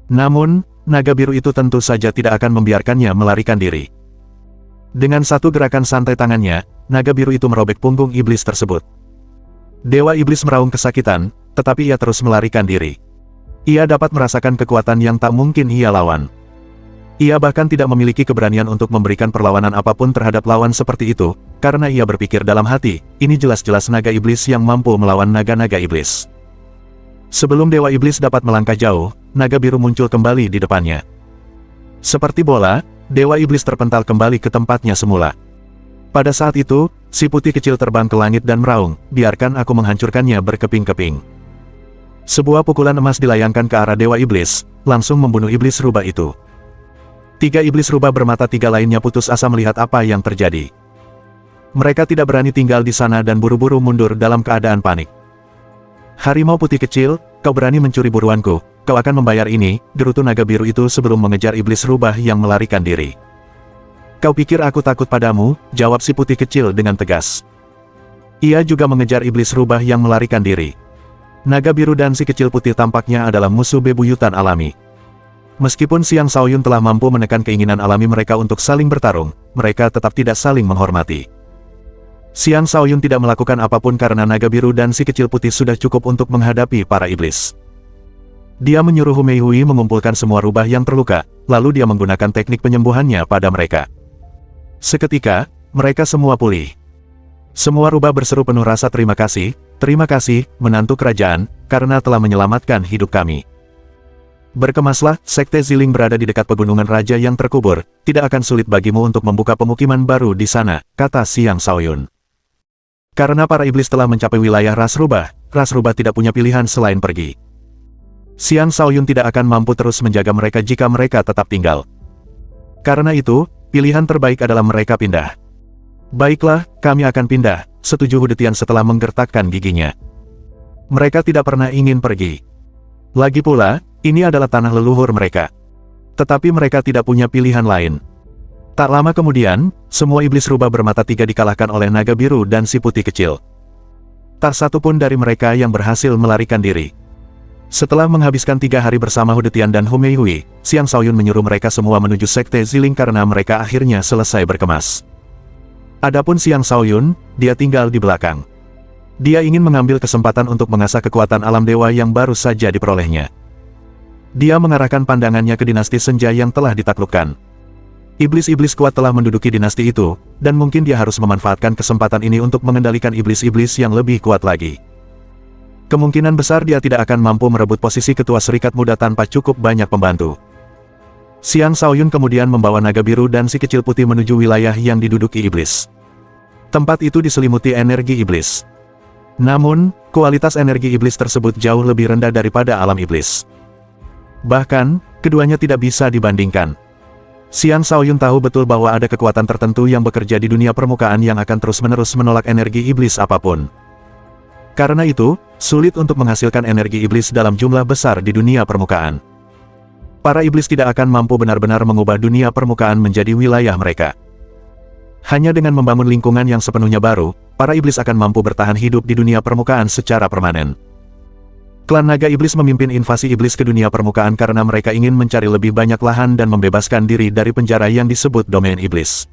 Namun, naga biru itu tentu saja tidak akan membiarkannya melarikan diri. Dengan satu gerakan santai tangannya, naga biru itu merobek punggung iblis tersebut. Dewa Iblis meraung kesakitan, tetapi ia terus melarikan diri. Ia dapat merasakan kekuatan yang tak mungkin ia lawan. Ia bahkan tidak memiliki keberanian untuk memberikan perlawanan apapun terhadap lawan seperti itu, karena ia berpikir dalam hati, ini jelas-jelas naga iblis yang mampu melawan naga-naga iblis. Sebelum Dewa Iblis dapat melangkah jauh, naga biru muncul kembali di depannya. Seperti bola, Dewa Iblis terpental kembali ke tempatnya semula. Pada saat itu, si putih kecil terbang ke langit dan meraung, "Biarkan aku menghancurkannya berkeping-keping." Sebuah pukulan emas dilayangkan ke arah Dewa Iblis, langsung membunuh iblis rubah itu. 3 iblis rubah bermata 3 lainnya putus asa melihat apa yang terjadi. Mereka tidak berani tinggal di sana dan buru-buru mundur dalam keadaan panik. "Harimau putih kecil, kau berani mencuri buruanku, kau akan membayar ini," gerutu naga biru itu sebelum mengejar iblis rubah yang melarikan diri. "Kau pikir aku takut padamu?" jawab si putih kecil dengan tegas. Ia juga mengejar iblis rubah yang melarikan diri. Naga biru dan si kecil putih tampaknya adalah musuh bebuyutan alami. Meskipun Xiang Shaoyun telah mampu menekan keinginan alami mereka untuk saling bertarung, mereka tetap tidak saling menghormati. Xiang Shaoyun tidak melakukan apapun karena naga biru dan si kecil putih sudah cukup untuk menghadapi para iblis. Dia menyuruh Hu Meihui mengumpulkan semua rubah yang terluka, lalu dia menggunakan teknik penyembuhannya pada mereka. Seketika, mereka semua pulih. Semua rubah berseru penuh rasa terima kasih, menantu kerajaan, karena telah menyelamatkan hidup kami. Berkemaslah, Sekte Ziling berada di dekat pegunungan raja yang terkubur, tidak akan sulit bagimu untuk membuka pemukiman baru di sana, kata Xiang Shaoyun. Karena para iblis telah mencapai wilayah ras rubah tidak punya pilihan selain pergi. Xiang Shaoyun tidak akan mampu terus menjaga mereka jika mereka tetap tinggal. Karena itu, pilihan terbaik adalah mereka pindah. "Baiklah, kami akan pindah," setuju Hu Detian setelah menggertakkan giginya. Mereka tidak pernah ingin pergi. Lagi pula, ini adalah tanah leluhur mereka. Tetapi mereka tidak punya pilihan lain. Tak lama kemudian, semua iblis rubah bermata 3 dikalahkan oleh naga biru dan si putih kecil. Tak satu pun dari mereka yang berhasil melarikan diri. Setelah menghabiskan 3 hari bersama Hu Detian dan Hu Meihui, Xiang Shaoyun menyuruh mereka semua menuju Sekte Ziling karena mereka akhirnya selesai berkemas. Adapun Xiang Shaoyun, dia tinggal di belakang. Dia ingin mengambil kesempatan untuk mengasah kekuatan alam dewa yang baru saja diperolehnya. Dia mengarahkan pandangannya ke dinasti Senja yang telah ditaklukkan. Iblis-iblis kuat telah menduduki dinasti itu, dan mungkin dia harus memanfaatkan kesempatan ini untuk mengendalikan iblis-iblis yang lebih kuat lagi. Kemungkinan besar dia tidak akan mampu merebut posisi ketua serikat muda tanpa cukup banyak pembantu. Xiang Shaoyun kemudian membawa naga biru dan si kecil putih menuju wilayah yang diduduki iblis. Tempat itu diselimuti energi iblis. Namun, kualitas energi iblis tersebut jauh lebih rendah daripada alam iblis. Bahkan, keduanya tidak bisa dibandingkan. Xiang Shaoyun tahu betul bahwa ada kekuatan tertentu yang bekerja di dunia permukaan yang akan terus-menerus menolak energi iblis apapun. Karena itu, sulit untuk menghasilkan energi iblis dalam jumlah besar di dunia permukaan. Para iblis tidak akan mampu benar-benar mengubah dunia permukaan menjadi wilayah mereka. Hanya dengan membangun lingkungan yang sepenuhnya baru, para iblis akan mampu bertahan hidup di dunia permukaan secara permanen. Klan naga iblis memimpin invasi iblis ke dunia permukaan karena mereka ingin mencari lebih banyak lahan dan membebaskan diri dari penjara yang disebut domain iblis.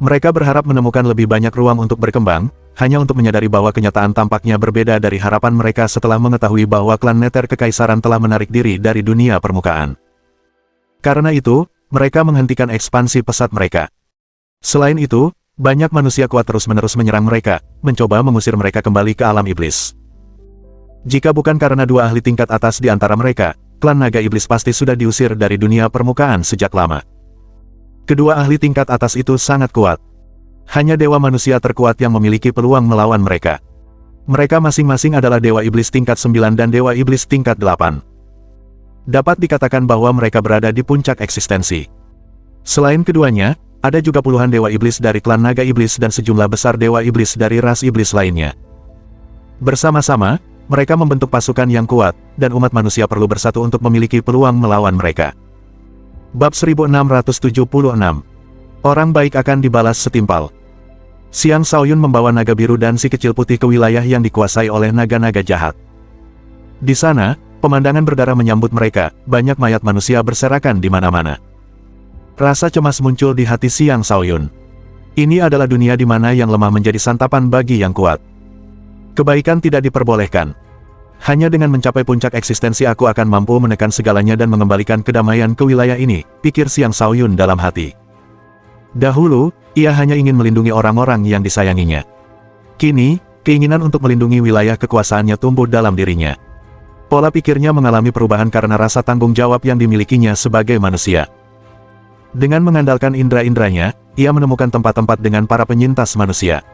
Mereka berharap menemukan lebih banyak ruang untuk berkembang, hanya untuk menyadari bahwa kenyataan tampaknya berbeda dari harapan mereka setelah mengetahui bahwa klan Nether Kekaisaran telah menarik diri dari dunia permukaan. Karena itu, mereka menghentikan ekspansi pesat mereka. Selain itu, banyak manusia kuat terus-menerus menyerang mereka, mencoba mengusir mereka kembali ke alam iblis. Jika bukan karena dua ahli tingkat atas di antara mereka, klan naga iblis pasti sudah diusir dari dunia permukaan sejak lama. Kedua ahli tingkat atas itu sangat kuat. Hanya dewa manusia terkuat yang memiliki peluang melawan mereka. Mereka masing-masing adalah dewa iblis tingkat 9 dan dewa iblis tingkat 8. Dapat dikatakan bahwa mereka berada di puncak eksistensi. Selain keduanya, ada juga puluhan dewa iblis dari klan naga iblis dan sejumlah besar dewa iblis dari ras iblis lainnya. Bersama-sama, mereka membentuk pasukan yang kuat, dan umat manusia perlu bersatu untuk memiliki peluang melawan mereka. Bab 1676. Orang baik akan dibalas setimpal. Xiang Shaoyun membawa naga biru dan si kecil putih ke wilayah yang dikuasai oleh naga-naga jahat. Di sana, pemandangan berdarah menyambut mereka, banyak mayat manusia berserakan di mana-mana. Rasa cemas muncul di hati Xiang Shaoyun. Ini adalah dunia di mana yang lemah menjadi santapan bagi yang kuat. Kebaikan tidak diperbolehkan. Hanya dengan mencapai puncak eksistensi aku akan mampu menekan segalanya dan mengembalikan kedamaian ke wilayah ini, pikir Xiang Shaoyun dalam hati. Dahulu, ia hanya ingin melindungi orang-orang yang disayanginya. Kini, keinginan untuk melindungi wilayah kekuasaannya tumbuh dalam dirinya. Pola pikirnya mengalami perubahan karena rasa tanggung jawab yang dimilikinya sebagai manusia. Dengan mengandalkan indera-inderanya, ia menemukan tempat-tempat dengan para penyintas manusia.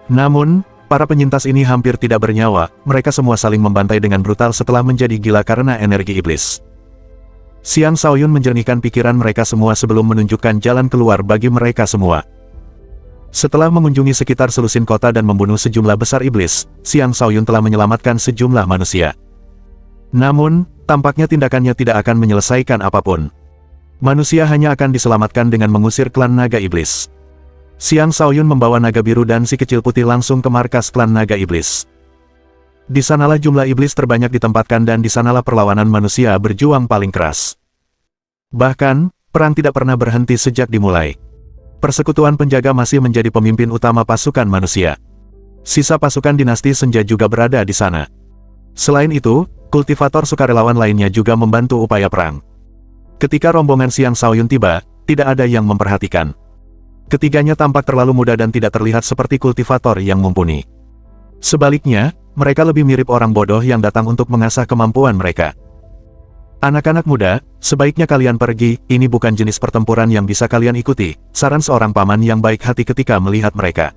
Namun, para penyintas ini hampir tidak bernyawa, mereka semua saling membantai dengan brutal setelah menjadi gila karena energi iblis. Xiang Shaoyun menjernihkan pikiran mereka semua sebelum menunjukkan jalan keluar bagi mereka semua. Setelah mengunjungi sekitar selusin kota dan membunuh sejumlah besar iblis, Xiang Shaoyun telah menyelamatkan sejumlah manusia. Namun, tampaknya tindakannya tidak akan menyelesaikan apapun. Manusia hanya akan diselamatkan dengan mengusir klan naga iblis. Xiang Shaoyun membawa naga biru dan si kecil putih langsung ke markas klan naga iblis. Di sanalah jumlah iblis terbanyak ditempatkan dan di sanalah perlawanan manusia berjuang paling keras. Bahkan, perang tidak pernah berhenti sejak dimulai. Persekutuan penjaga masih menjadi pemimpin utama pasukan manusia. Sisa pasukan dinasti Senja juga berada di sana. Selain itu, kultivator sukarelawan lainnya juga membantu upaya perang. Ketika rombongan Xiang Shaoyun tiba, tidak ada yang memperhatikan. Ketiganya tampak terlalu muda dan tidak terlihat seperti kultivator yang mumpuni. Sebaliknya, mereka lebih mirip orang bodoh yang datang untuk mengasah kemampuan mereka. Anak-anak muda, sebaiknya kalian pergi, ini bukan jenis pertempuran yang bisa kalian ikuti, saran seorang paman yang baik hati ketika melihat mereka.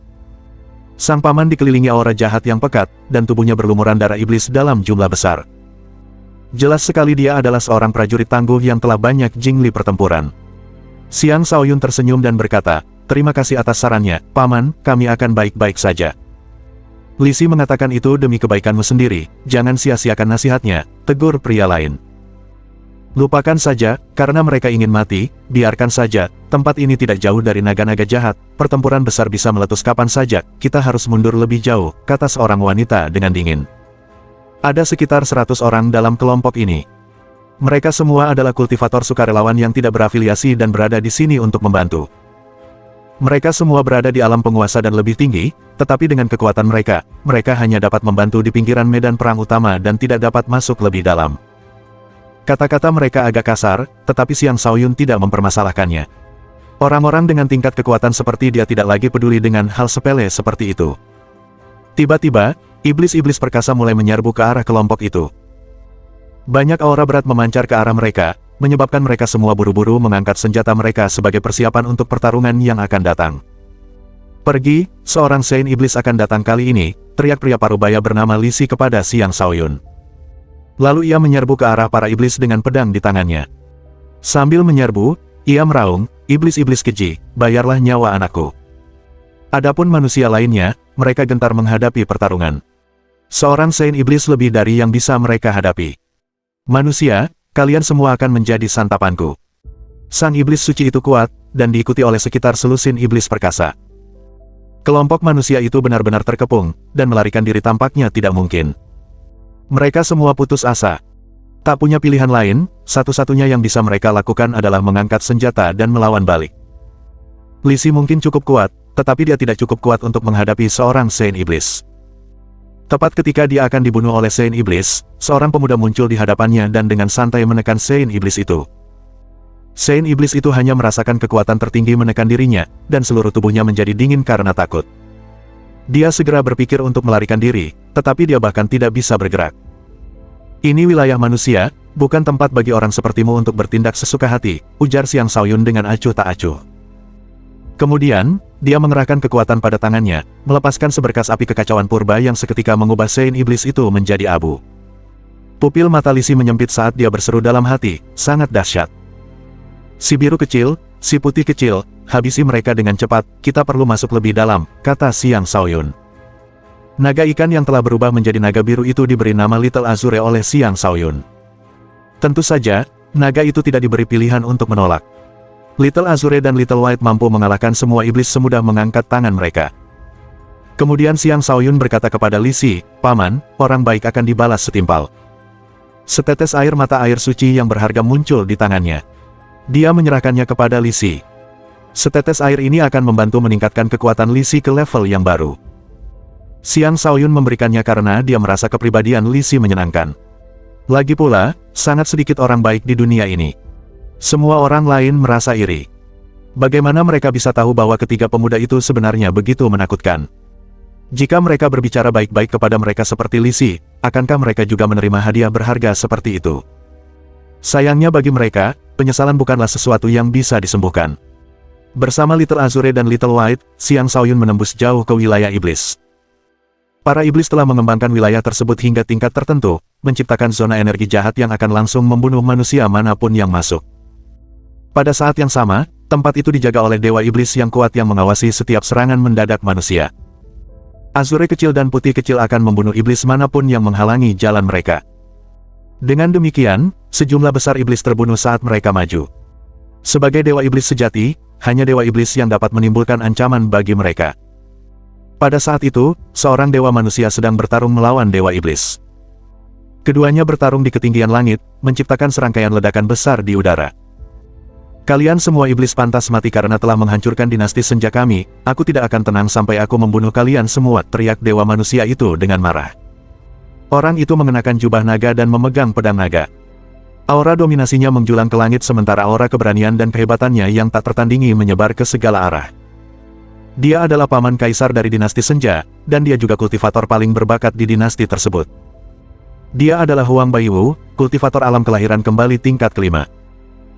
Sang paman dikelilingi aura jahat yang pekat, dan tubuhnya berlumuran darah iblis dalam jumlah besar. Jelas sekali dia adalah seorang prajurit tangguh yang telah banyak jingli pertempuran. Xiang Shaoyun tersenyum dan berkata, "Terima kasih atas sarannya, Paman, kami akan baik-baik saja." Li Si mengatakan itu demi kebaikanmu sendiri, jangan sia-siakan nasihatnya, tegur pria lain. Lupakan saja, karena mereka ingin mati, biarkan saja, tempat ini tidak jauh dari naga-naga jahat, pertempuran besar bisa meletus kapan saja, kita harus mundur lebih jauh, kata seorang wanita dengan dingin. Ada sekitar 100 orang dalam kelompok ini. Mereka semua adalah kultivator sukarelawan yang tidak berafiliasi dan berada di sini untuk membantu. Mereka semua berada di alam penguasa dan lebih tinggi, tetapi dengan kekuatan mereka, mereka hanya dapat membantu di pinggiran medan perang utama dan tidak dapat masuk lebih dalam. Kata-kata mereka agak kasar, tetapi Xiang Shaoyun tidak mempermasalahkannya. Orang-orang dengan tingkat kekuatan seperti dia tidak lagi peduli dengan hal sepele seperti itu. Tiba-tiba, iblis-iblis perkasa mulai menyerbu ke arah kelompok itu. Banyak aura berat memancar ke arah mereka, menyebabkan mereka semua buru-buru mengangkat senjata mereka sebagai persiapan untuk pertarungan yang akan datang. Pergi, seorang Saint Iblis akan datang kali ini, teriak pria parubaya bernama Li Si kepada Xiang Shaoyun. Lalu ia menyerbu ke arah para iblis dengan pedang di tangannya. Sambil menyerbu, ia meraung, "Iblis-iblis keji, bayarlah nyawa anakku." Adapun manusia lainnya, mereka gentar menghadapi pertarungan. Seorang Saint Iblis lebih dari yang bisa mereka hadapi. "Manusia, kalian semua akan menjadi santapanku." Sang iblis suci itu kuat, dan diikuti oleh sekitar selusin iblis perkasa. Kelompok manusia itu benar-benar terkepung, dan melarikan diri tampaknya tidak mungkin. Mereka semua putus asa. Tak punya pilihan lain, satu-satunya yang bisa mereka lakukan adalah mengangkat senjata dan melawan balik. Li Si mungkin cukup kuat, tetapi dia tidak cukup kuat untuk menghadapi seorang Saint Iblis. Tepat ketika dia akan dibunuh oleh Saint Iblis, seorang pemuda muncul di hadapannya dan dengan santai menekan Saint Iblis itu. Saint Iblis itu hanya merasakan kekuatan tertinggi menekan dirinya, dan seluruh tubuhnya menjadi dingin karena takut. Dia segera berpikir untuk melarikan diri, tetapi dia bahkan tidak bisa bergerak. "Ini wilayah manusia, bukan tempat bagi orang sepertimu untuk bertindak sesuka hati," ujar Xiang Shaoyun dengan acuh tak acuh. Kemudian, dia mengerahkan kekuatan pada tangannya, melepaskan seberkas api kekacauan purba yang seketika mengubah Saint Iblis itu menjadi abu. Pupil mata Li Si menyempit saat dia berseru dalam hati, "Sangat dahsyat. Si biru kecil, si putih kecil, habisi mereka dengan cepat, kita perlu masuk lebih dalam," kata Xiang Shaoyun. Naga ikan yang telah berubah menjadi naga biru itu diberi nama Little Azure oleh Xiang Shaoyun. Tentu saja, naga itu tidak diberi pilihan untuk menolak. Little Azure dan Little White mampu mengalahkan semua iblis semudah mengangkat tangan mereka. Kemudian Xiang Shaoyun berkata kepada Li Si, "Paman, orang baik akan dibalas setimpal." Setetes air mata air suci yang berharga muncul di tangannya. Dia menyerahkannya kepada Li Si. Setetes air ini akan membantu meningkatkan kekuatan Li Si ke level yang baru. Xiang Shaoyun memberikannya karena dia merasa kepribadian Li Si menyenangkan. Lagi pula, sangat sedikit orang baik di dunia ini. Semua orang lain merasa iri. Bagaimana mereka bisa tahu bahwa ketiga pemuda itu sebenarnya begitu menakutkan? Jika mereka berbicara baik-baik kepada mereka seperti Li Si, akankah mereka juga menerima hadiah berharga seperti itu? Sayangnya bagi mereka, penyesalan bukanlah sesuatu yang bisa disembuhkan. Bersama Little Azure dan Little White, Xiang Shaoyun menembus jauh ke wilayah iblis. Para iblis telah mengembangkan wilayah tersebut hingga tingkat tertentu, menciptakan zona energi jahat yang akan langsung membunuh manusia manapun yang masuk. Pada saat yang sama, tempat itu dijaga oleh dewa iblis yang kuat yang mengawasi setiap serangan mendadak manusia. Azure kecil dan putih kecil akan membunuh iblis manapun yang menghalangi jalan mereka. Dengan demikian, sejumlah besar iblis terbunuh saat mereka maju. Sebagai dewa iblis sejati, hanya dewa iblis yang dapat menimbulkan ancaman bagi mereka. Pada saat itu, seorang dewa manusia sedang bertarung melawan dewa iblis. Keduanya bertarung di ketinggian langit, menciptakan serangkaian ledakan besar di udara. "Kalian semua iblis pantas mati karena telah menghancurkan dinasti senja kami, aku tidak akan tenang sampai aku membunuh kalian semua," teriak dewa manusia itu dengan marah. Orang itu mengenakan jubah naga dan memegang pedang naga. Aura dominasinya menjulang ke langit sementara aura keberanian dan kehebatannya yang tak tertandingi menyebar ke segala arah. Dia adalah paman kaisar dari dinasti Senja, dan dia juga kultivator paling berbakat di dinasti tersebut. Dia adalah Huang Baiwu, kultivator alam kelahiran kembali tingkat kelima.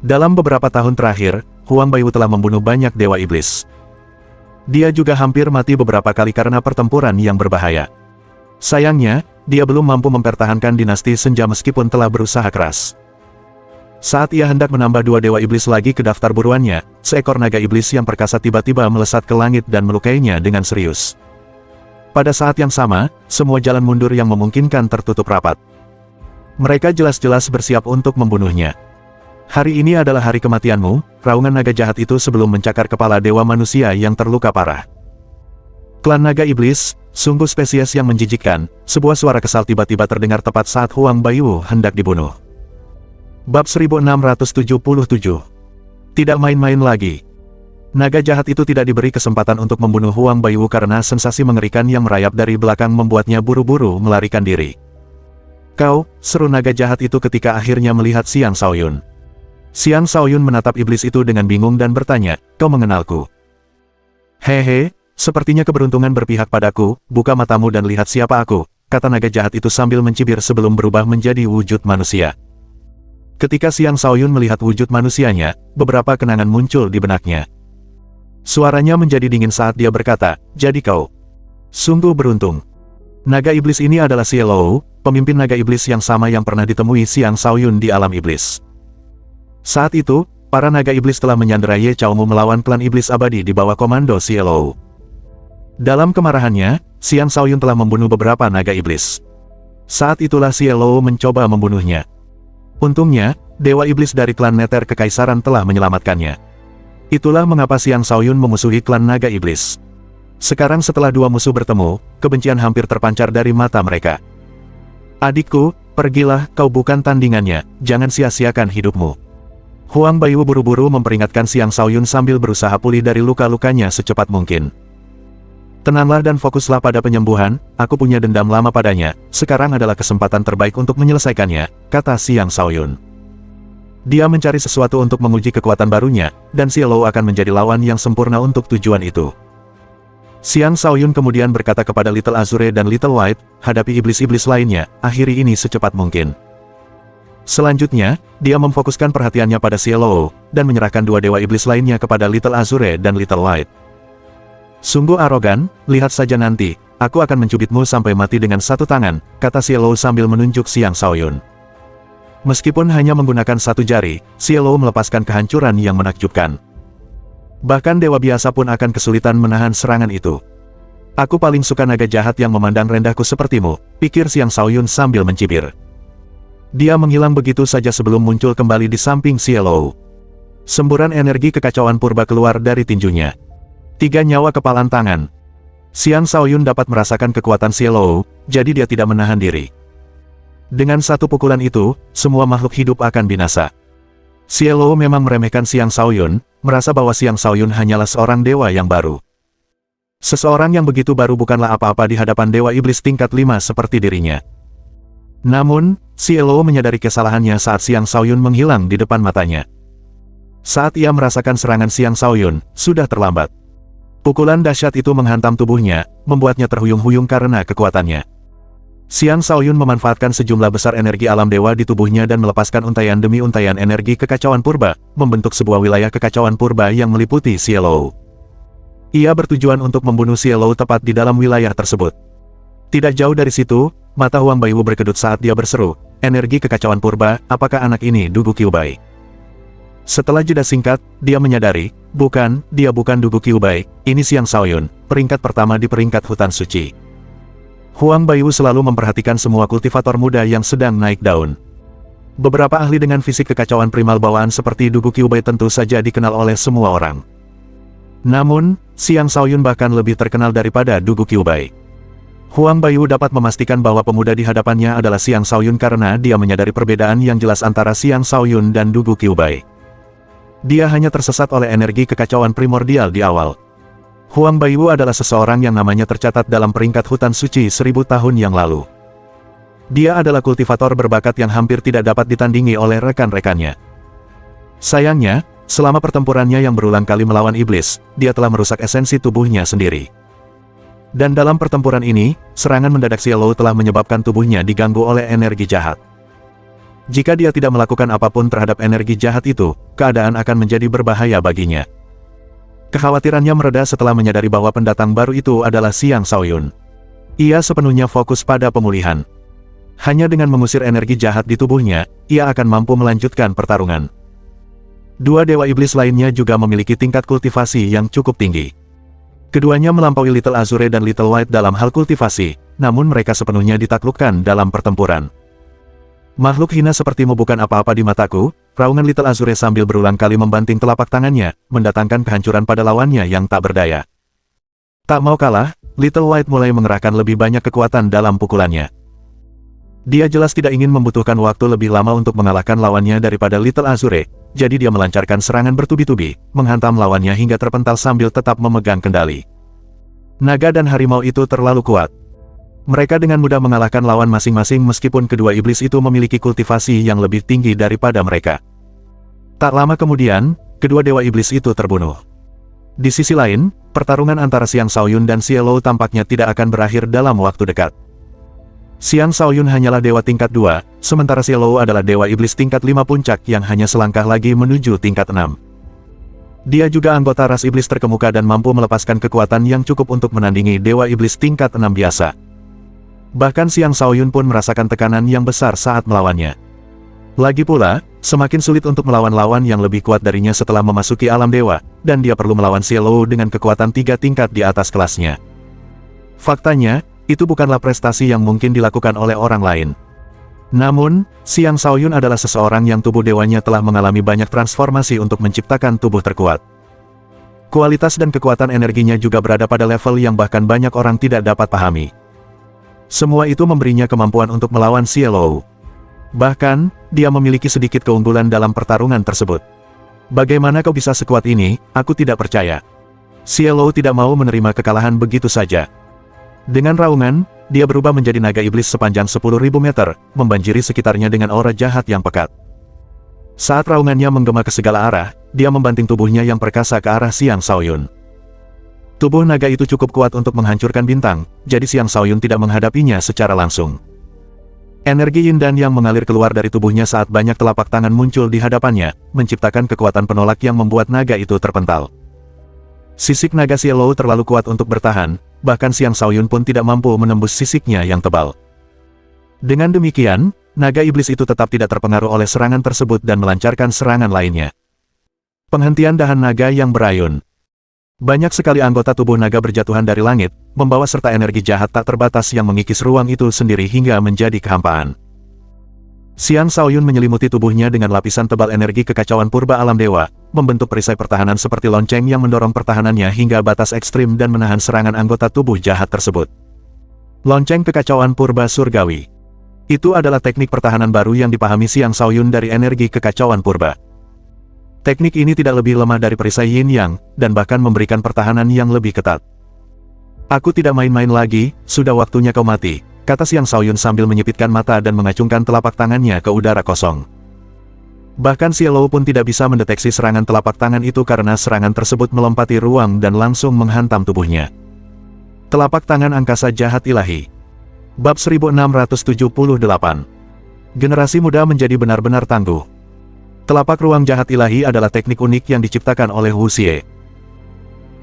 Dalam beberapa tahun terakhir, Huang Baiwu telah membunuh banyak dewa iblis. Dia juga hampir mati beberapa kali karena pertempuran yang berbahaya. Sayangnya, dia belum mampu mempertahankan dinasti Senja meskipun telah berusaha keras. Saat ia hendak menambah 2 dewa iblis lagi ke daftar buruannya, seekor naga iblis yang perkasa tiba-tiba melesat ke langit dan melukainya dengan serius. Pada saat yang sama, semua jalan mundur yang memungkinkan tertutup rapat. Mereka jelas-jelas bersiap untuk membunuhnya. "Hari ini adalah hari kematianmu," raungan naga jahat itu sebelum mencakar kepala dewa manusia yang terluka parah. Klan naga iblis, sungguh spesies yang menjijikkan, sebuah suara kesal tiba-tiba terdengar tepat saat Huang Baiwu hendak dibunuh. Bab 1677. Tidak main-main lagi. Naga jahat itu tidak diberi kesempatan untuk membunuh Huang Baiwu karena sensasi mengerikan yang merayap dari belakang membuatnya buru-buru melarikan diri. "Kau," seru naga jahat itu ketika akhirnya melihat Xiang Shaoyun. Xiang Shaoyun menatap iblis itu dengan bingung dan bertanya, "Kau mengenalku?" "Hehe, sepertinya keberuntungan berpihak padaku, buka matamu dan lihat siapa aku," kata naga jahat itu sambil mencibir sebelum berubah menjadi wujud manusia. Ketika Xiang Shaoyun melihat wujud manusianya, beberapa kenangan muncul di benaknya. Suaranya menjadi dingin saat dia berkata, jadi kau sungguh beruntung. Naga iblis ini adalah Cielo, pemimpin naga iblis yang sama yang pernah ditemui Xiang Shaoyun di alam iblis. Saat itu, para naga iblis telah menyandera Ye Chaomu melawan klan iblis abadi di bawah komando Cielo. Dalam kemarahannya, Xiang Shaoyun telah membunuh beberapa naga iblis. Saat itulah Cielo mencoba membunuhnya. Untungnya, dewa iblis dari klan Nether Kekaisaran telah menyelamatkannya. Itulah mengapa Xiang Shaoyun memusuhi klan naga iblis. Sekarang setelah dua musuh bertemu, kebencian hampir terpancar dari mata mereka. Adikku, pergilah, kau bukan tandingannya, jangan sia-siakan hidupmu. Huang Baiwu buru-buru memperingatkan Xiang Shaoyun sambil berusaha pulih dari luka-lukanya secepat mungkin. Tenanglah dan fokuslah pada penyembuhan, aku punya dendam lama padanya, sekarang adalah kesempatan terbaik untuk menyelesaikannya, kata Xiang Shaoyun. Dia mencari sesuatu untuk menguji kekuatan barunya, dan Cielo akan menjadi lawan yang sempurna untuk tujuan itu. Xiang Shaoyun kemudian berkata kepada Little Azure dan Little White, hadapi iblis-iblis lainnya, akhiri ini secepat mungkin. Selanjutnya, dia memfokuskan perhatiannya pada Cielo, dan menyerahkan dua dewa iblis lainnya kepada Little Azure dan Little White. Sungguh arogan, lihat saja nanti, aku akan mencubitmu sampai mati dengan satu tangan, kata Cielo sambil menunjuk Xiang Shaoyun. Meskipun hanya menggunakan satu jari, Cielo melepaskan kehancuran yang menakjubkan. Bahkan dewa biasa pun akan kesulitan menahan serangan itu. Aku paling suka naga jahat yang memandang rendahku sepertimu, pikir Xiang Shaoyun sambil mencibir. Dia menghilang begitu saja sebelum muncul kembali di samping Cielo. Semburan energi kekacauan purba keluar dari tinjunya. 3 nyawa kepalan tangan. Xiang Shaoyun dapat merasakan kekuatan Cielo, jadi dia tidak menahan diri. Dengan satu pukulan itu, semua makhluk hidup akan binasa. Cielo memang meremehkan Xiang Shaoyun, merasa bahwa Xiang Shaoyun hanyalah seorang dewa yang baru. Seseorang yang begitu baru bukanlah apa-apa di hadapan dewa iblis tingkat 5 seperti dirinya. Namun, Cielo menyadari kesalahannya saat Xiang Shaoyun menghilang di depan matanya. Saat ia merasakan serangan Xiang Shaoyun, sudah terlambat. Pukulan dahsyat itu menghantam tubuhnya, membuatnya terhuyung-huyung karena kekuatannya. Xiang Shaoyun memanfaatkan sejumlah besar energi alam dewa di tubuhnya dan melepaskan untaian demi untaian energi kekacauan purba, membentuk sebuah wilayah kekacauan purba yang meliputi Cielo. Ia bertujuan untuk membunuh Cielo tepat di dalam wilayah tersebut. Tidak jauh dari situ, mata Huang Baiwu berkedut saat dia berseru, energi kekacauan purba, apakah anak ini Dugu Qiubai? Setelah jeda singkat, dia menyadari, bukan, dia bukan Dugu Qiubai, ini Xiang Shaoyun, peringkat pertama di peringkat hutan suci. Huang Baiwu selalu memperhatikan semua kultivator muda yang sedang naik daun. Beberapa ahli dengan fisik kekacauan primal bawaan seperti Dugu Qiubai tentu saja dikenal oleh semua orang. Namun, Xiang Shaoyun bahkan lebih terkenal daripada Dugu Qiubai. Huang Baiwu dapat memastikan bahwa pemuda di hadapannya adalah Xiang Shaoyun karena dia menyadari perbedaan yang jelas antara Xiang Shaoyun dan Dugu Qiubai. Dia hanya tersesat oleh energi kekacauan primordial di awal. Huang Baiwu adalah seseorang yang namanya tercatat dalam peringkat hutan suci 1000 tahun yang lalu. Dia adalah kultivator berbakat yang hampir tidak dapat ditandingi oleh rekan-rekannya. Sayangnya, selama pertempurannya yang berulang kali melawan iblis, dia telah merusak esensi tubuhnya sendiri. Dan dalam pertempuran ini, serangan mendadak Cielo telah menyebabkan tubuhnya diganggu oleh energi jahat. Jika dia tidak melakukan apapun terhadap energi jahat itu, keadaan akan menjadi berbahaya baginya. Kekhawatirannya mereda setelah menyadari bahwa pendatang baru itu adalah Xiang Shaoyun. Ia sepenuhnya fokus pada pemulihan. Hanya dengan mengusir energi jahat di tubuhnya, ia akan mampu melanjutkan pertarungan. Dua dewa iblis lainnya juga memiliki tingkat kultivasi yang cukup tinggi. Keduanya melampaui Little Azure dan Little White dalam hal kultivasi, namun mereka sepenuhnya ditaklukkan dalam pertempuran. Makhluk hina sepertimu bukan apa-apa di mataku, raungan Little Azure sambil berulang kali membanting telapak tangannya, mendatangkan kehancuran pada lawannya yang tak berdaya. Tak mau kalah, Little White mulai mengerahkan lebih banyak kekuatan dalam pukulannya. Dia jelas tidak ingin membutuhkan waktu lebih lama untuk mengalahkan lawannya daripada Little Azure, jadi dia melancarkan serangan bertubi-tubi, menghantam lawannya hingga terpental sambil tetap memegang kendali. Naga dan harimau itu terlalu kuat. Mereka dengan mudah mengalahkan lawan masing-masing meskipun kedua iblis itu memiliki kultivasi yang lebih tinggi daripada mereka. Tak lama kemudian, kedua dewa iblis itu terbunuh. Di sisi lain, pertarungan antara Xiang Shaoyun dan Cielo tampaknya tidak akan berakhir dalam waktu dekat. Xiang Shaoyun hanyalah dewa tingkat 2, sementara Cielo adalah dewa iblis tingkat 5 puncak yang hanya selangkah lagi menuju tingkat 6. Dia juga anggota ras iblis terkemuka dan mampu melepaskan kekuatan yang cukup untuk menandingi Dewa Iblis tingkat 6 biasa. Bahkan Xiang Shaoyun pun merasakan tekanan yang besar saat melawannya. Lagi pula, semakin sulit untuk melawan lawan yang lebih kuat darinya setelah memasuki alam dewa, dan dia perlu melawan Cielo dengan kekuatan 3 tingkat di atas kelasnya. Faktanya, itu bukanlah prestasi yang mungkin dilakukan oleh orang lain. Namun, Xiang Shaoyun adalah seseorang yang tubuh dewanya telah mengalami banyak transformasi untuk menciptakan tubuh terkuat. Kualitas dan kekuatan energinya juga berada pada level yang bahkan banyak orang tidak dapat pahami. Semua itu memberinya kemampuan untuk melawan Cielo. Bahkan, dia memiliki sedikit keunggulan dalam pertarungan tersebut. Bagaimana kau bisa sekuat ini, aku tidak percaya. Cielo tidak mau menerima kekalahan begitu saja. Dengan raungan, dia berubah menjadi naga iblis sepanjang 10.000 meter, membanjiri sekitarnya dengan aura jahat yang pekat. Saat raungannya menggema ke segala arah, dia membanting tubuhnya yang perkasa ke arah Xiang Shaoyun. Tubuh naga itu cukup kuat untuk menghancurkan bintang, jadi Xiang Shaoyun tidak menghadapinya secara langsung. Energi yin dan yang mengalir keluar dari tubuhnya saat banyak telapak tangan muncul di hadapannya, menciptakan kekuatan penolak yang membuat naga itu terpental. Sisik naga Cielo terlalu kuat untuk bertahan, bahkan Xiang Shaoyun pun tidak mampu menembus sisiknya yang tebal. Dengan demikian, naga iblis itu tetap tidak terpengaruh oleh serangan tersebut dan melancarkan serangan lainnya. Penghentian dahan naga yang berayun. Banyak sekali anggota tubuh naga berjatuhan dari langit, membawa serta energi jahat tak terbatas yang mengikis ruang itu sendiri hingga menjadi kehampaan. Xiang Shaoyun menyelimuti tubuhnya dengan lapisan tebal energi kekacauan purba alam dewa, membentuk perisai pertahanan seperti lonceng yang mendorong pertahanannya hingga batas ekstrim dan menahan serangan anggota tubuh jahat tersebut. Lonceng kekacauan purba surgawi. Itu adalah teknik pertahanan baru yang dipahami Xiang Shaoyun dari energi kekacauan purba. Teknik ini tidak lebih lemah dari perisai yin yang, dan bahkan memberikan pertahanan yang lebih ketat. Aku tidak main-main lagi, sudah waktunya kau mati, kata Xiang Shaoyun sambil menyipitkan mata dan mengacungkan telapak tangannya ke udara kosong. Bahkan Cielo pun tidak bisa mendeteksi serangan telapak tangan itu karena serangan tersebut melompati ruang dan langsung menghantam tubuhnya. Telapak tangan angkasa jahat ilahi. Bab 1678. Generasi muda menjadi benar-benar tangguh. Telapak ruang jahat ilahi adalah teknik unik yang diciptakan oleh Wu Xie.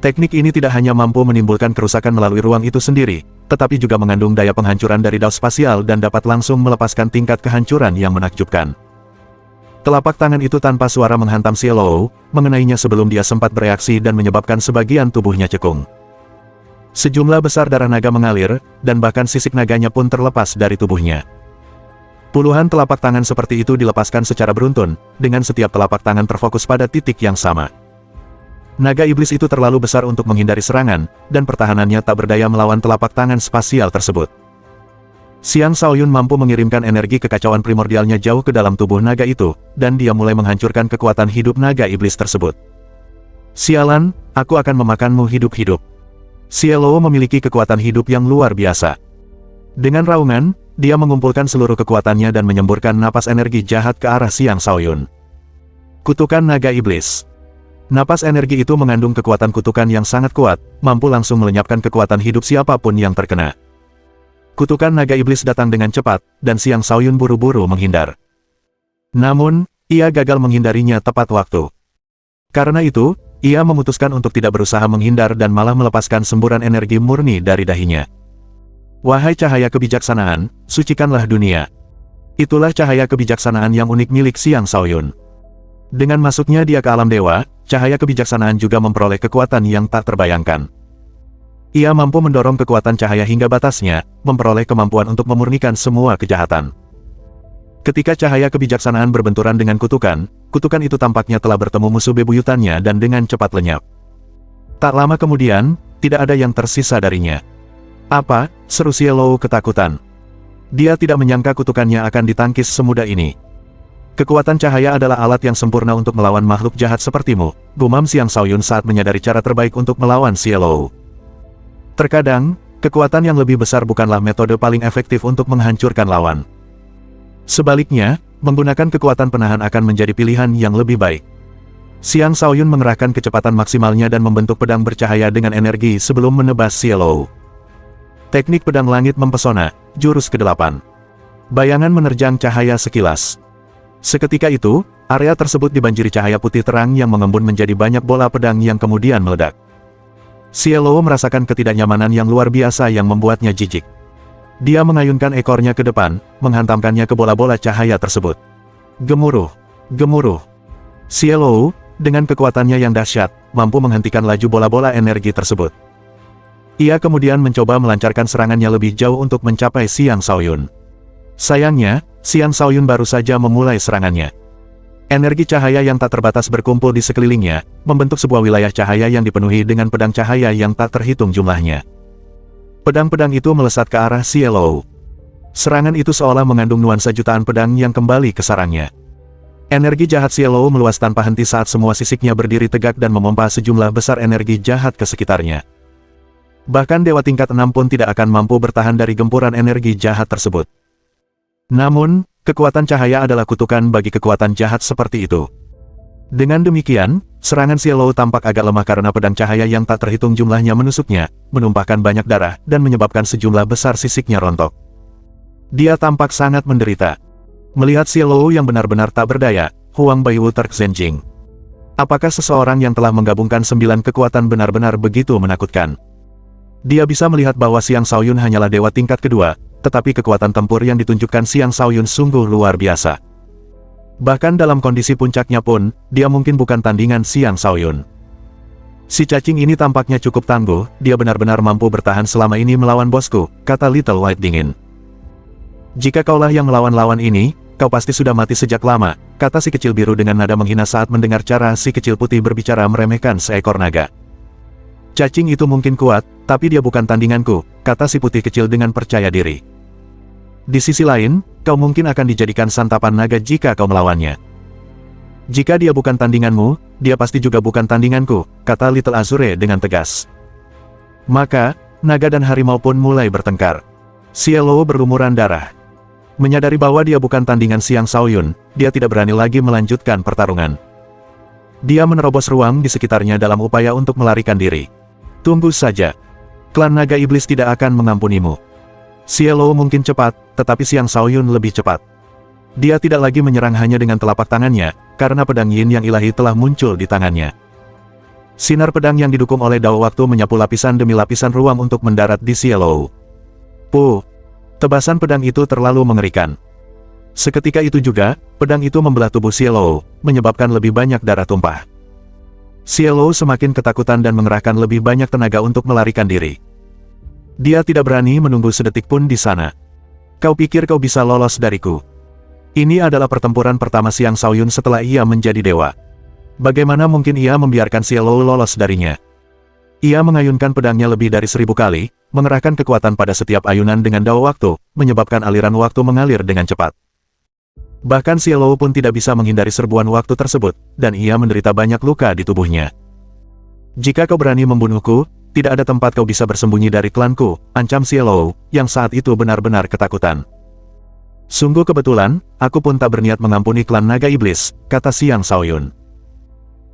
Teknik ini tidak hanya mampu menimbulkan kerusakan melalui ruang itu sendiri, tetapi juga mengandung daya penghancuran dari dao spasial dan dapat langsung melepaskan tingkat kehancuran yang menakjubkan. Telapak tangan itu tanpa suara menghantam Cielo, mengenainya sebelum dia sempat bereaksi dan menyebabkan sebagian tubuhnya cekung. Sejumlah besar darah naga mengalir, dan bahkan sisik naganya pun terlepas dari tubuhnya. Puluhan telapak tangan seperti itu dilepaskan secara beruntun, dengan setiap telapak tangan terfokus pada titik yang sama. Naga iblis itu terlalu besar untuk menghindari serangan, dan pertahanannya tak berdaya melawan telapak tangan spasial tersebut. Xiang Shaoyun mampu mengirimkan energi kekacauan primordialnya jauh ke dalam tubuh naga itu, dan dia mulai menghancurkan kekuatan hidup naga iblis tersebut. Sialan, aku akan memakanmu hidup-hidup. Cielo memiliki kekuatan hidup yang luar biasa. Dengan raungan, dia mengumpulkan seluruh kekuatannya dan menyemburkan napas energi jahat ke arah Xiang Shaoyun. Kutukan naga iblis. Napas energi itu mengandung kekuatan kutukan yang sangat kuat, mampu langsung melenyapkan kekuatan hidup siapapun yang terkena. Kutukan naga iblis datang dengan cepat, dan Xiang Shaoyun buru-buru menghindar. Namun, ia gagal menghindarinya tepat waktu. Karena itu, ia memutuskan untuk tidak berusaha menghindar dan malah melepaskan semburan energi murni dari dahinya. Wahai cahaya kebijaksanaan, sucikanlah dunia. Itulah cahaya kebijaksanaan yang unik milik Xiang Shaoyun. Dengan masuknya dia ke alam dewa, cahaya kebijaksanaan juga memperoleh kekuatan yang tak terbayangkan. Ia mampu mendorong kekuatan cahaya hingga batasnya, memperoleh kemampuan untuk memurnikan semua kejahatan. Ketika cahaya kebijaksanaan berbenturan dengan kutukan, kutukan itu tampaknya telah bertemu musuh bebuyutannya dan dengan cepat lenyap. Tak lama kemudian, tidak ada yang tersisa darinya. Apa? Seru Cielo ketakutan. Dia tidak menyangka kutukannya akan ditangkis semudah ini. Kekuatan cahaya adalah alat yang sempurna untuk melawan makhluk jahat sepertimu, gumam Xiang Shaoyun saat menyadari cara terbaik untuk melawan Cielo. Terkadang, kekuatan yang lebih besar bukanlah metode paling efektif untuk menghancurkan lawan. Sebaliknya, menggunakan kekuatan penahan akan menjadi pilihan yang lebih baik. Xiang Shaoyun mengerahkan kecepatan maksimalnya dan membentuk pedang bercahaya dengan energi sebelum menebas Cielo. Teknik pedang langit mempesona, jurus ke-8. Bayangan menerjang cahaya sekilas. Seketika itu, area tersebut dibanjiri cahaya putih terang yang mengembun menjadi banyak bola pedang yang kemudian meledak. Cielo merasakan ketidaknyamanan yang luar biasa yang membuatnya jijik. Dia mengayunkan ekornya ke depan, menghantamkannya ke bola-bola cahaya tersebut. Gemuruh, gemuruh. Cielo, dengan kekuatannya yang dahsyat, mampu menghentikan laju bola-bola energi tersebut. Ia kemudian mencoba melancarkan serangannya lebih jauh untuk mencapai Xiang Shaoyun. Sayangnya, Xiang Shaoyun baru saja memulai serangannya. Energi cahaya yang tak terbatas berkumpul di sekelilingnya, membentuk sebuah wilayah cahaya yang dipenuhi dengan pedang cahaya yang tak terhitung jumlahnya. Pedang-pedang itu melesat ke arah Cielo. Serangan itu seolah mengandung nuansa jutaan pedang yang kembali ke sarangnya. Energi jahat Cielo meluas tanpa henti saat semua sisiknya berdiri tegak dan memompa sejumlah besar energi jahat ke sekitarnya. Bahkan dewa tingkat 6 pun tidak akan mampu bertahan dari gempuran energi jahat tersebut. Namun, kekuatan cahaya adalah kutukan bagi kekuatan jahat seperti itu. Dengan demikian, serangan Cielo tampak agak lemah karena pedang cahaya yang tak terhitung jumlahnya menusuknya, menumpahkan banyak darah, dan menyebabkan sejumlah besar sisiknya rontok. Dia tampak sangat menderita. Melihat Cielo yang benar-benar tak berdaya, Huang Baiwu terksenjing. Apakah seseorang yang telah menggabungkan 9 kekuatan benar-benar begitu menakutkan? Dia bisa melihat bahwa Xiang Shaoyun hanyalah dewa tingkat kedua, tetapi kekuatan tempur yang ditunjukkan Xiang Shaoyun sungguh luar biasa. Bahkan dalam kondisi puncaknya pun, dia mungkin bukan tandingan Xiang Shaoyun. Si cacing ini tampaknya cukup tangguh, dia benar-benar mampu bertahan selama ini melawan bosku, kata Little White dingin. Jika kaulah yang melawan lawan ini, kau pasti sudah mati sejak lama, kata si kecil biru dengan nada menghina saat mendengar cara si kecil putih berbicara meremehkan seekor naga. Cacing itu mungkin kuat, tapi dia bukan tandinganku, kata si putih kecil dengan percaya diri. Di sisi lain, kau mungkin akan dijadikan santapan naga jika kau melawannya. Jika dia bukan tandinganmu, dia pasti juga bukan tandinganku, kata Little Azure dengan tegas. Maka, naga dan harimau pun mulai bertengkar. Cielo berlumuran darah. Menyadari bahwa dia bukan tandingan Xiang Shaoyun, dia tidak berani lagi melanjutkan pertarungan. Dia menerobos ruang di sekitarnya dalam upaya untuk melarikan diri. Tunggu saja. Klan naga iblis tidak akan mengampunimu. Cielo mungkin cepat, tetapi Xiang Shaoyun lebih cepat. Dia tidak lagi menyerang hanya dengan telapak tangannya, karena pedang yin yang ilahi telah muncul di tangannya. Sinar pedang yang didukung oleh dao waktu menyapu lapisan demi lapisan ruang untuk mendarat di Cielo. Puh! Tebasan pedang itu terlalu mengerikan. Seketika itu juga, pedang itu membelah tubuh Cielo, menyebabkan lebih banyak darah tumpah. Cielo semakin ketakutan dan mengerahkan lebih banyak tenaga untuk melarikan diri. Dia tidak berani menunggu sedetik pun di sana. Kau pikir kau bisa lolos dariku? Ini adalah pertempuran pertama Xiang Shaoyun setelah ia menjadi dewa. Bagaimana mungkin ia membiarkan Cielo lolos darinya? Ia mengayunkan pedangnya lebih dari 1000 kali, mengerahkan kekuatan pada setiap ayunan dengan dao waktu, menyebabkan aliran waktu mengalir dengan cepat. Bahkan Cielo pun tidak bisa menghindari serbuan waktu tersebut, dan ia menderita banyak luka di tubuhnya. Jika kau berani membunuhku, tidak ada tempat kau bisa bersembunyi dari klanku, ancam Cielo, yang saat itu benar-benar ketakutan. Sungguh kebetulan, aku pun tak berniat mengampuni klan naga iblis, kata Xiang Shaoyun.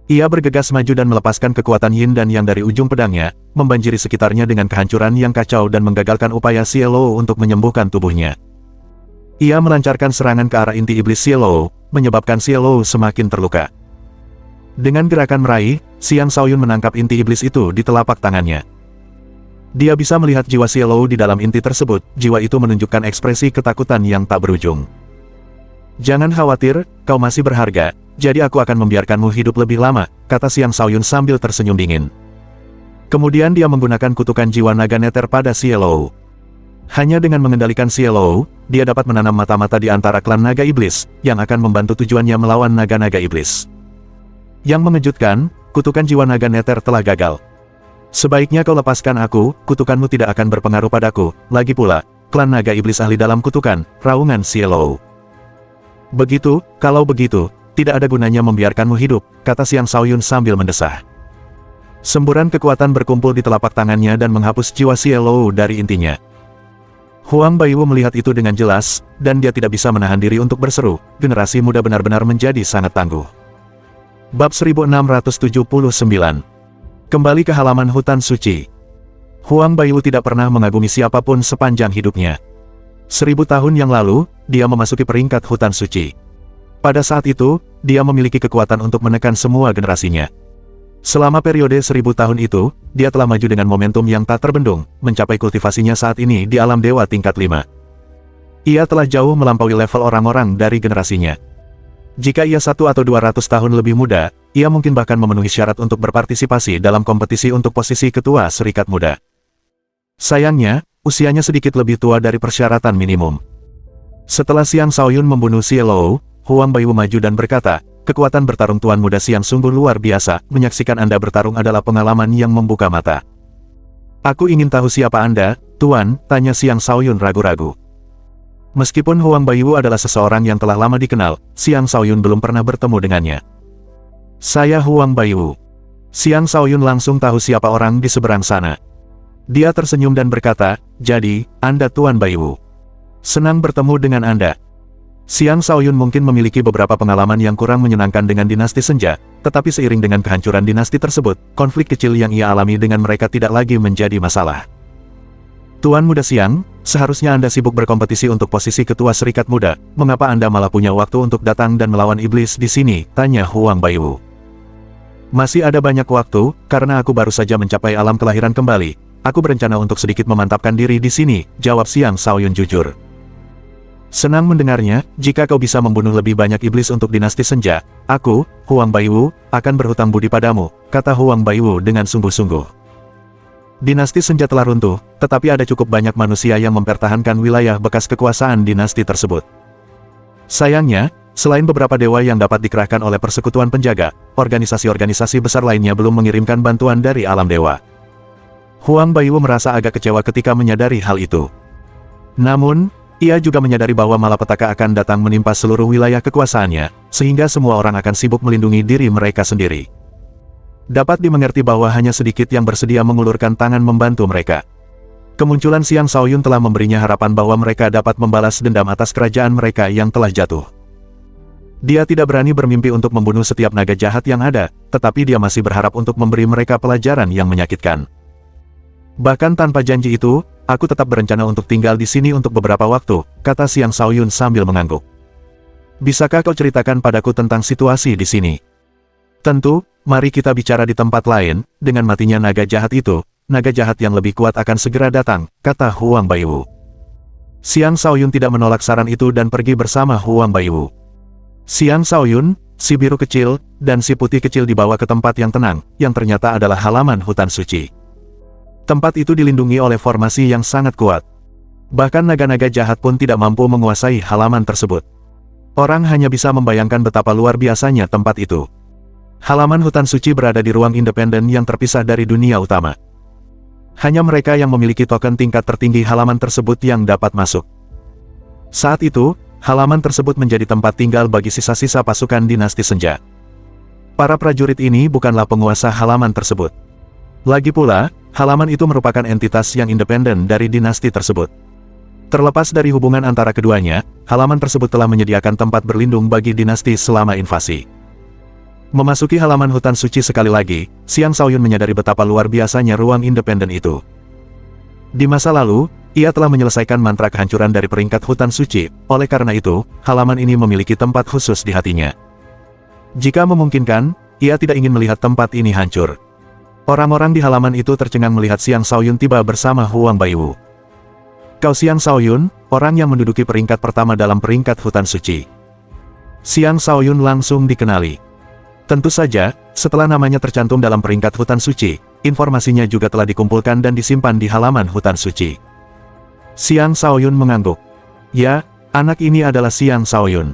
Ia bergegas maju dan melepaskan kekuatan yin dan yang dari ujung pedangnya, membanjiri sekitarnya dengan kehancuran yang kacau dan menggagalkan upaya Cielo untuk menyembuhkan tubuhnya. Ia melancarkan serangan ke arah inti iblis Cielo, menyebabkan Cielo semakin terluka. Dengan gerakan meraih, Xiang Shaoyun menangkap inti iblis itu di telapak tangannya. Dia bisa melihat jiwa Cielo di dalam inti tersebut, jiwa itu menunjukkan ekspresi ketakutan yang tak berujung. Jangan khawatir, kau masih berharga, jadi aku akan membiarkanmu hidup lebih lama, kata Xiang Shaoyun sambil tersenyum dingin. Kemudian dia menggunakan kutukan jiwa naga neter pada Cielo. Hanya dengan mengendalikan Cielo, dia dapat menanam mata-mata di antara klan naga iblis, yang akan membantu tujuannya melawan naga-naga iblis. Yang mengejutkan, kutukan jiwa naga neter telah gagal. Sebaiknya kau lepaskan aku, kutukanmu tidak akan berpengaruh padaku, lagi pula, klan naga iblis ahli dalam kutukan, raungan Cielo. Begitu, kalau begitu, tidak ada gunanya membiarkanmu hidup, kata Xiang Shaoyun sambil mendesah. Semburan kekuatan berkumpul di telapak tangannya dan menghapus jiwa Cielo dari intinya. Huang Baiwu melihat itu dengan jelas, dan dia tidak bisa menahan diri untuk berseru, generasi muda benar-benar menjadi sangat tangguh. Bab 1679. Kembali ke halaman hutan suci. Huang Baiwu tidak pernah mengagumi siapapun sepanjang hidupnya. 1000 tahun yang lalu, dia memasuki peringkat hutan suci. Pada saat itu, dia memiliki kekuatan untuk menekan semua generasinya. Selama periode 1000 tahun itu, dia telah maju dengan momentum yang tak terbendung, mencapai kultivasinya saat ini di alam dewa tingkat 5. Ia telah jauh melampaui level orang-orang dari generasinya. Jika ia 1 atau 200 tahun lebih muda, ia mungkin bahkan memenuhi syarat untuk berpartisipasi dalam kompetisi untuk posisi ketua Serikat Muda. Sayangnya, usianya sedikit lebih tua dari persyaratan minimum. Setelah Xiang Shaoyun membunuh Xie Lou, Huang Baiwu maju dan berkata, "Kekuatan bertarung Tuan Muda Xiang sungguh luar biasa, menyaksikan Anda bertarung adalah pengalaman yang membuka mata." "Aku ingin tahu siapa Anda, Tuan?" tanya Xiang Shaoyun ragu-ragu. Meskipun Huang Baiwu adalah seseorang yang telah lama dikenal, Xiang Shaoyun belum pernah bertemu dengannya. "Saya Huang Baiwu." Xiang Shaoyun langsung tahu siapa orang di seberang sana. Dia tersenyum dan berkata, "Jadi, Anda Tuan Baiwu. Senang bertemu dengan Anda." Xiang Shaoyun mungkin memiliki beberapa pengalaman yang kurang menyenangkan dengan dinasti Senja, tetapi seiring dengan kehancuran dinasti tersebut, konflik kecil yang ia alami dengan mereka tidak lagi menjadi masalah. "Tuan Muda Xiang, seharusnya Anda sibuk berkompetisi untuk posisi ketua Serikat Muda, mengapa Anda malah punya waktu untuk datang dan melawan iblis di sini?" tanya Huang Baiwu. "Masih ada banyak waktu, karena aku baru saja mencapai alam kelahiran kembali. Aku berencana untuk sedikit memantapkan diri di sini," jawab Xiang Shaoyun jujur. "Senang mendengarnya, jika kau bisa membunuh lebih banyak iblis untuk dinasti Senja, aku, Huang Baiwu, akan berhutang budi padamu," kata Huang Baiwu dengan sungguh-sungguh. Dinasti Senja telah runtuh, tetapi ada cukup banyak manusia yang mempertahankan wilayah bekas kekuasaan dinasti tersebut. Sayangnya, selain beberapa dewa yang dapat dikerahkan oleh persekutuan penjaga, organisasi-organisasi besar lainnya belum mengirimkan bantuan dari alam dewa. Huang Baiwu merasa agak kecewa ketika menyadari hal itu. Namun, ia juga menyadari bahwa malapetaka akan datang menimpa seluruh wilayah kekuasaannya, sehingga semua orang akan sibuk melindungi diri mereka sendiri. Dapat dimengerti bahwa hanya sedikit yang bersedia mengulurkan tangan membantu mereka. Kemunculan Xiang Shaoyun telah memberinya harapan bahwa mereka dapat membalas dendam atas kerajaan mereka yang telah jatuh. Dia tidak berani bermimpi untuk membunuh setiap naga jahat yang ada, tetapi dia masih berharap untuk memberi mereka pelajaran yang menyakitkan. "Bahkan tanpa janji itu, aku tetap berencana untuk tinggal di sini untuk beberapa waktu," kata Xiang Shaoyun sambil mengangguk. "Bisakah kau ceritakan padaku tentang situasi di sini?" "Tentu, mari kita bicara di tempat lain." Dengan matinya naga jahat itu, naga jahat yang lebih kuat akan segera datang, kata Huang Baiwu. Xiang Shaoyun tidak menolak saran itu dan pergi bersama Huang Baiwu. Xiang Shaoyun, si biru kecil, dan si putih kecil dibawa ke tempat yang tenang, yang ternyata adalah halaman hutan suci. Tempat itu dilindungi oleh formasi yang sangat kuat. Bahkan naga-naga jahat pun tidak mampu menguasai halaman tersebut. Orang hanya bisa membayangkan betapa luar biasanya tempat itu. Halaman hutan suci berada di ruang independen yang terpisah dari dunia utama. Hanya mereka yang memiliki token tingkat tertinggi halaman tersebut yang dapat masuk. Saat itu, halaman tersebut menjadi tempat tinggal bagi sisa-sisa pasukan dinasti Senja. Para prajurit ini bukanlah penguasa halaman tersebut. Lagi pula, halaman itu merupakan entitas yang independen dari dinasti tersebut. Terlepas dari hubungan antara keduanya, halaman tersebut telah menyediakan tempat berlindung bagi dinasti selama invasi. Memasuki halaman hutan suci sekali lagi, Xiang Shaoyun menyadari betapa luar biasanya ruang independen itu. Di masa lalu, ia telah menyelesaikan mantra kehancuran dari peringkat hutan suci, oleh karena itu, halaman ini memiliki tempat khusus di hatinya. Jika memungkinkan, ia tidak ingin melihat tempat ini hancur. Orang-orang di halaman itu tercengang melihat Xiang Shaoyun tiba bersama Huang Baiwu. "Kau Xiang Shaoyun, orang yang menduduki peringkat pertama dalam peringkat hutan suci." Xiang Shaoyun langsung dikenali. Tentu saja, setelah namanya tercantum dalam peringkat hutan suci, informasinya juga telah dikumpulkan dan disimpan di halaman hutan suci. Xiang Shaoyun mengangguk. Ya, anak ini adalah Xiang Shaoyun.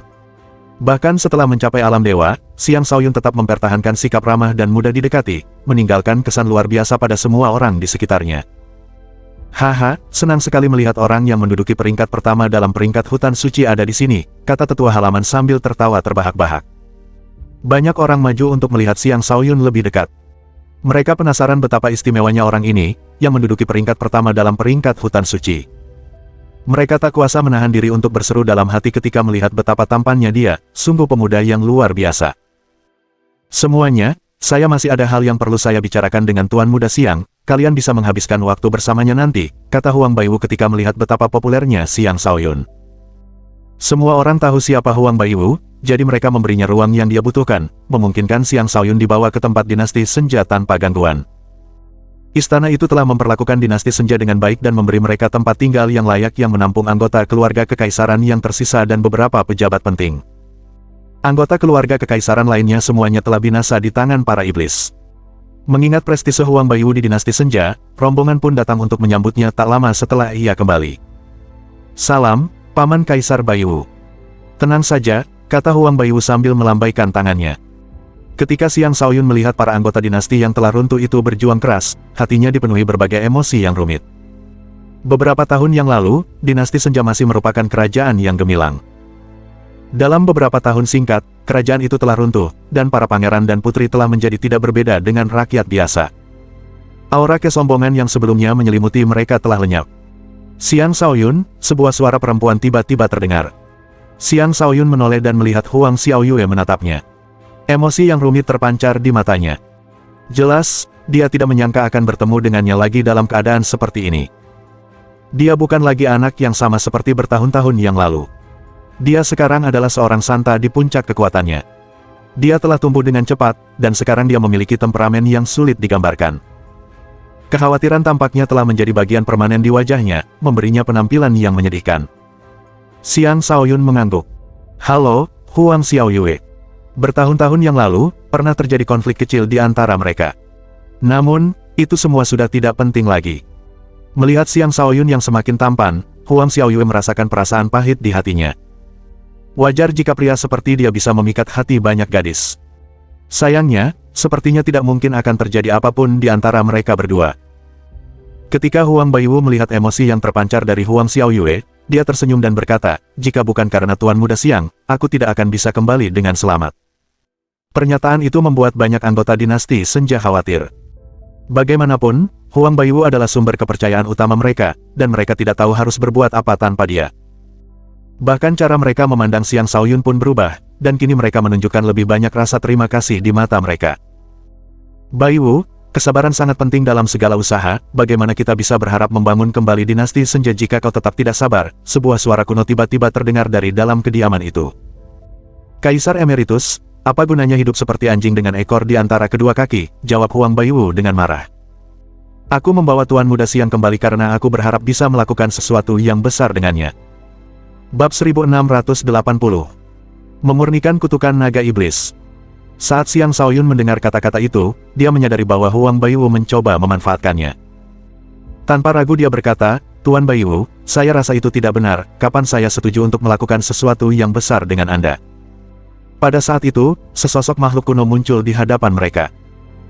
Bahkan setelah mencapai alam dewa, Xiang Shaoyun tetap mempertahankan sikap ramah dan mudah didekati, meninggalkan kesan luar biasa pada semua orang di sekitarnya. "Haha, senang sekali melihat orang yang menduduki peringkat pertama dalam peringkat hutan suci ada di sini," kata tetua halaman sambil tertawa terbahak-bahak. Banyak orang maju untuk melihat Xiang Shaoyun lebih dekat. Mereka penasaran betapa istimewanya orang ini, yang menduduki peringkat pertama dalam peringkat hutan suci. Mereka tak kuasa menahan diri untuk berseru dalam hati ketika melihat betapa tampannya dia, sungguh pemuda yang luar biasa. "Semuanya, saya masih ada hal yang perlu saya bicarakan dengan Tuan Muda Xiang, kalian bisa menghabiskan waktu bersamanya nanti," kata Huang Baiwu ketika melihat betapa populernya Xiang Shaoyun. Semua orang tahu siapa Huang Baiwu, jadi mereka memberinya ruang yang dia butuhkan, memungkinkan Xiang Shaoyun dibawa ke tempat dinasti Senja tanpa gangguan. Istana itu telah memperlakukan dinasti Senja dengan baik dan memberi mereka tempat tinggal yang layak yang menampung anggota keluarga kekaisaran yang tersisa dan beberapa pejabat penting. Anggota keluarga kekaisaran lainnya semuanya telah binasa di tangan para iblis. Mengingat prestise Huang Baiwu di dinasti Senja, rombongan pun datang untuk menyambutnya tak lama setelah ia kembali. "Salam, Paman Kaisar Baiwu." "Tenang saja," kata Huang Baiwu sambil melambaikan tangannya. Ketika Xiang Shaoyun melihat para anggota dinasti yang telah runtuh itu berjuang keras, hatinya dipenuhi berbagai emosi yang rumit. Beberapa tahun yang lalu, dinasti Senja masih merupakan kerajaan yang gemilang. Dalam beberapa tahun singkat, kerajaan itu telah runtuh, dan para pangeran dan putri telah menjadi tidak berbeda dengan rakyat biasa. Aura kesombongan yang sebelumnya menyelimuti mereka telah lenyap. "Xiang Shaoyun," sebuah suara perempuan tiba-tiba terdengar. Xiang Shaoyun menoleh dan melihat Huang Xiaoyue menatapnya. Emosi yang rumit terpancar di matanya. Jelas, dia tidak menyangka akan bertemu dengannya lagi dalam keadaan seperti ini. Dia bukan lagi anak yang sama seperti bertahun-tahun yang lalu. Dia sekarang adalah seorang santa di puncak kekuatannya. Dia telah tumbuh dengan cepat, dan sekarang dia memiliki temperamen yang sulit digambarkan. Kekhawatiran tampaknya telah menjadi bagian permanen di wajahnya, memberinya penampilan yang menyedihkan. Xiang Shaoyun mengangguk. "Halo, Huang Xiaoyue. Bertahun-tahun yang lalu, pernah terjadi konflik kecil di antara mereka. Namun, itu semua sudah tidak penting lagi." Melihat Xiang Shaoyun yang semakin tampan, Huang Xiaoyue merasakan perasaan pahit di hatinya. Wajar jika pria seperti dia bisa memikat hati banyak gadis. Sayangnya, sepertinya tidak mungkin akan terjadi apapun di antara mereka berdua. Ketika Huang Baiwu melihat emosi yang terpancar dari Huang Xiaoyue, dia tersenyum dan berkata, "Jika bukan karena Tuan Muda Xiang, aku tidak akan bisa kembali dengan selamat." Pernyataan itu membuat banyak anggota dinasti Senja khawatir. Bagaimanapun, Huang Baiwu adalah sumber kepercayaan utama mereka, dan mereka tidak tahu harus berbuat apa tanpa dia. Bahkan cara mereka memandang Xiang Shaoyun pun berubah, dan kini mereka menunjukkan lebih banyak rasa terima kasih di mata mereka. "Baiwu, kesabaran sangat penting dalam segala usaha. Bagaimana kita bisa berharap membangun kembali dinasti Senja jika kau tetap tidak sabar?" Sebuah suara kuno tiba-tiba terdengar dari dalam kediaman itu. "Kaisar Emeritus, apa gunanya hidup seperti anjing dengan ekor di antara kedua kaki?" jawab Huang Baiwu dengan marah. "Aku membawa Tuan Muda Xiang kembali karena aku berharap bisa melakukan sesuatu yang besar dengannya." Bab 1680. Memurnikan kutukan naga iblis. Saat Xiang Shaoyun mendengar kata-kata itu, dia menyadari bahwa Huang Baiwu mencoba memanfaatkannya. Tanpa ragu dia berkata, "Tuan Baiwu, saya rasa itu tidak benar. Kapan saya setuju untuk melakukan sesuatu yang besar dengan Anda?" Pada saat itu, sesosok makhluk kuno muncul di hadapan mereka.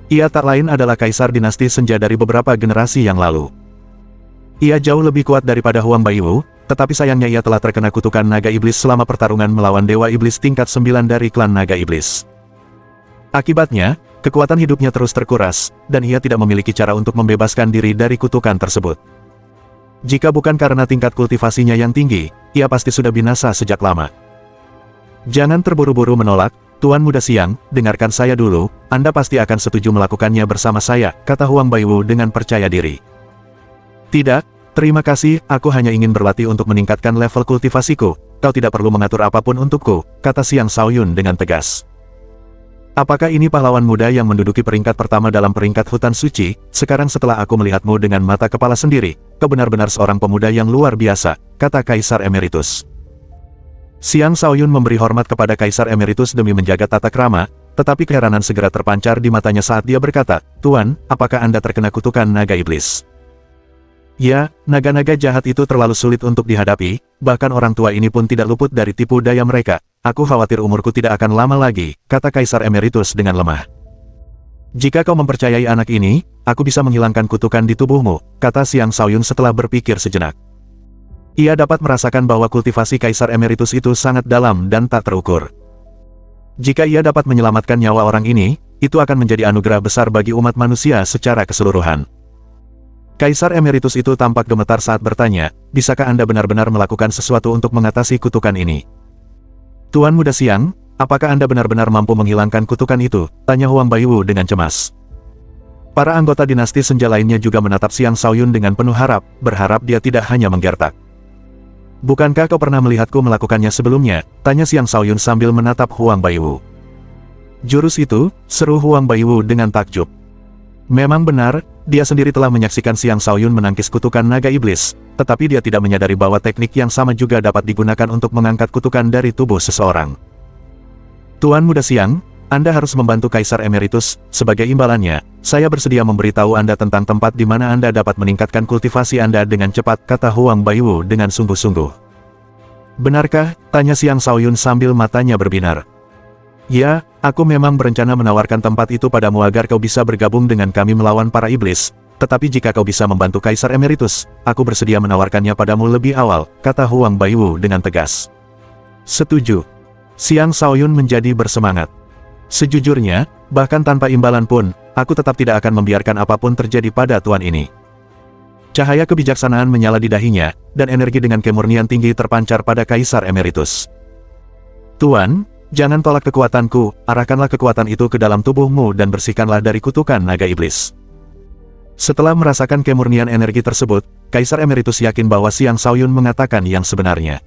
Ia tak lain adalah Kaisar Dinasti Senja dari beberapa generasi yang lalu. Ia jauh lebih kuat daripada Huang Baiwu, tetapi sayangnya ia telah terkena kutukan naga iblis selama pertarungan melawan Dewa Iblis tingkat 9 dari klan naga iblis. Akibatnya, kekuatan hidupnya terus terkuras, dan ia tidak memiliki cara untuk membebaskan diri dari kutukan tersebut. Jika bukan karena tingkat kultivasinya yang tinggi, ia pasti sudah binasa sejak lama. "Jangan terburu-buru menolak, Tuan Muda Xiang, dengarkan saya dulu, Anda pasti akan setuju melakukannya bersama saya," kata Huang Baiwu dengan percaya diri. "Tidak, terima kasih, aku hanya ingin berlatih untuk meningkatkan level kultivasiku. Kau tidak perlu mengatur apapun untukku," kata Xiang Shaoyun dengan tegas. "Apakah ini pahlawan muda yang menduduki peringkat pertama dalam peringkat hutan suci? Sekarang setelah aku melihatmu dengan mata kepala sendiri, kau benar-benar seorang pemuda yang luar biasa," kata Kaisar Emeritus. Xiang Shaoyun memberi hormat kepada Kaisar Emeritus demi menjaga tata krama, tetapi keheranan segera terpancar di matanya saat dia berkata, "Tuan, apakah Anda terkena kutukan naga iblis?" "Ya, naga-naga jahat itu terlalu sulit untuk dihadapi, bahkan orang tua ini pun tidak luput dari tipu daya mereka. Aku khawatir umurku tidak akan lama lagi," kata Kaisar Emeritus dengan lemah. "Jika kau mempercayai anak ini, aku bisa menghilangkan kutukan di tubuhmu," kata Xiang Shaoyun setelah berpikir sejenak. Ia dapat merasakan bahwa kultivasi Kaisar Emeritus itu sangat dalam dan tak terukur. Jika ia dapat menyelamatkan nyawa orang ini, itu akan menjadi anugerah besar bagi umat manusia secara keseluruhan. Kaisar Emeritus itu tampak gemetar saat bertanya, "Bisakah Anda benar-benar melakukan sesuatu untuk mengatasi kutukan ini?" "Tuan Muda Xiang, apakah Anda benar-benar mampu menghilangkan kutukan itu?" tanya Huang Baiwu dengan cemas. Para anggota dinasti Senja lainnya juga menatap Xiang Shaoyun dengan penuh berharap dia tidak hanya menggertak. Bukankah kau pernah melihatku melakukannya sebelumnya? Tanya Xiang Shaoyun sambil menatap Huang Baiwu. Jurus itu, seru Huang Baiwu dengan takjub. Memang benar, dia sendiri telah menyaksikan Xiang Shaoyun menangkis kutukan naga iblis, tetapi dia tidak menyadari bahwa teknik yang sama juga dapat digunakan untuk mengangkat kutukan dari tubuh seseorang. Tuan Muda Xiang, Anda harus membantu Kaisar Emeritus. Sebagai imbalannya, saya bersedia memberitahu Anda tentang tempat di mana Anda dapat meningkatkan kultivasi Anda dengan cepat, kata Huang Baiwu dengan sungguh-sungguh. Benarkah? Tanya Xiang Shaoyun sambil matanya berbinar. Ya, aku memang berencana menawarkan tempat itu padamu agar kau bisa bergabung dengan kami melawan para iblis, tetapi jika kau bisa membantu Kaisar Emeritus, aku bersedia menawarkannya padamu lebih awal, kata Huang Baiwu dengan tegas. Setuju. Xiang Shaoyun menjadi bersemangat. Sejujurnya, bahkan tanpa imbalan pun, aku tetap tidak akan membiarkan apapun terjadi pada tuan ini. Cahaya kebijaksanaan menyala di dahinya, dan energi dengan kemurnian tinggi terpancar pada Kaisar Emeritus. Tuan, jangan tolak kekuatanku, arahkanlah kekuatan itu ke dalam tubuhmu dan bersihkanlah dari kutukan naga iblis. Setelah merasakan kemurnian energi tersebut, Kaisar Emeritus yakin bahwa Xiang Shaoyun mengatakan yang sebenarnya.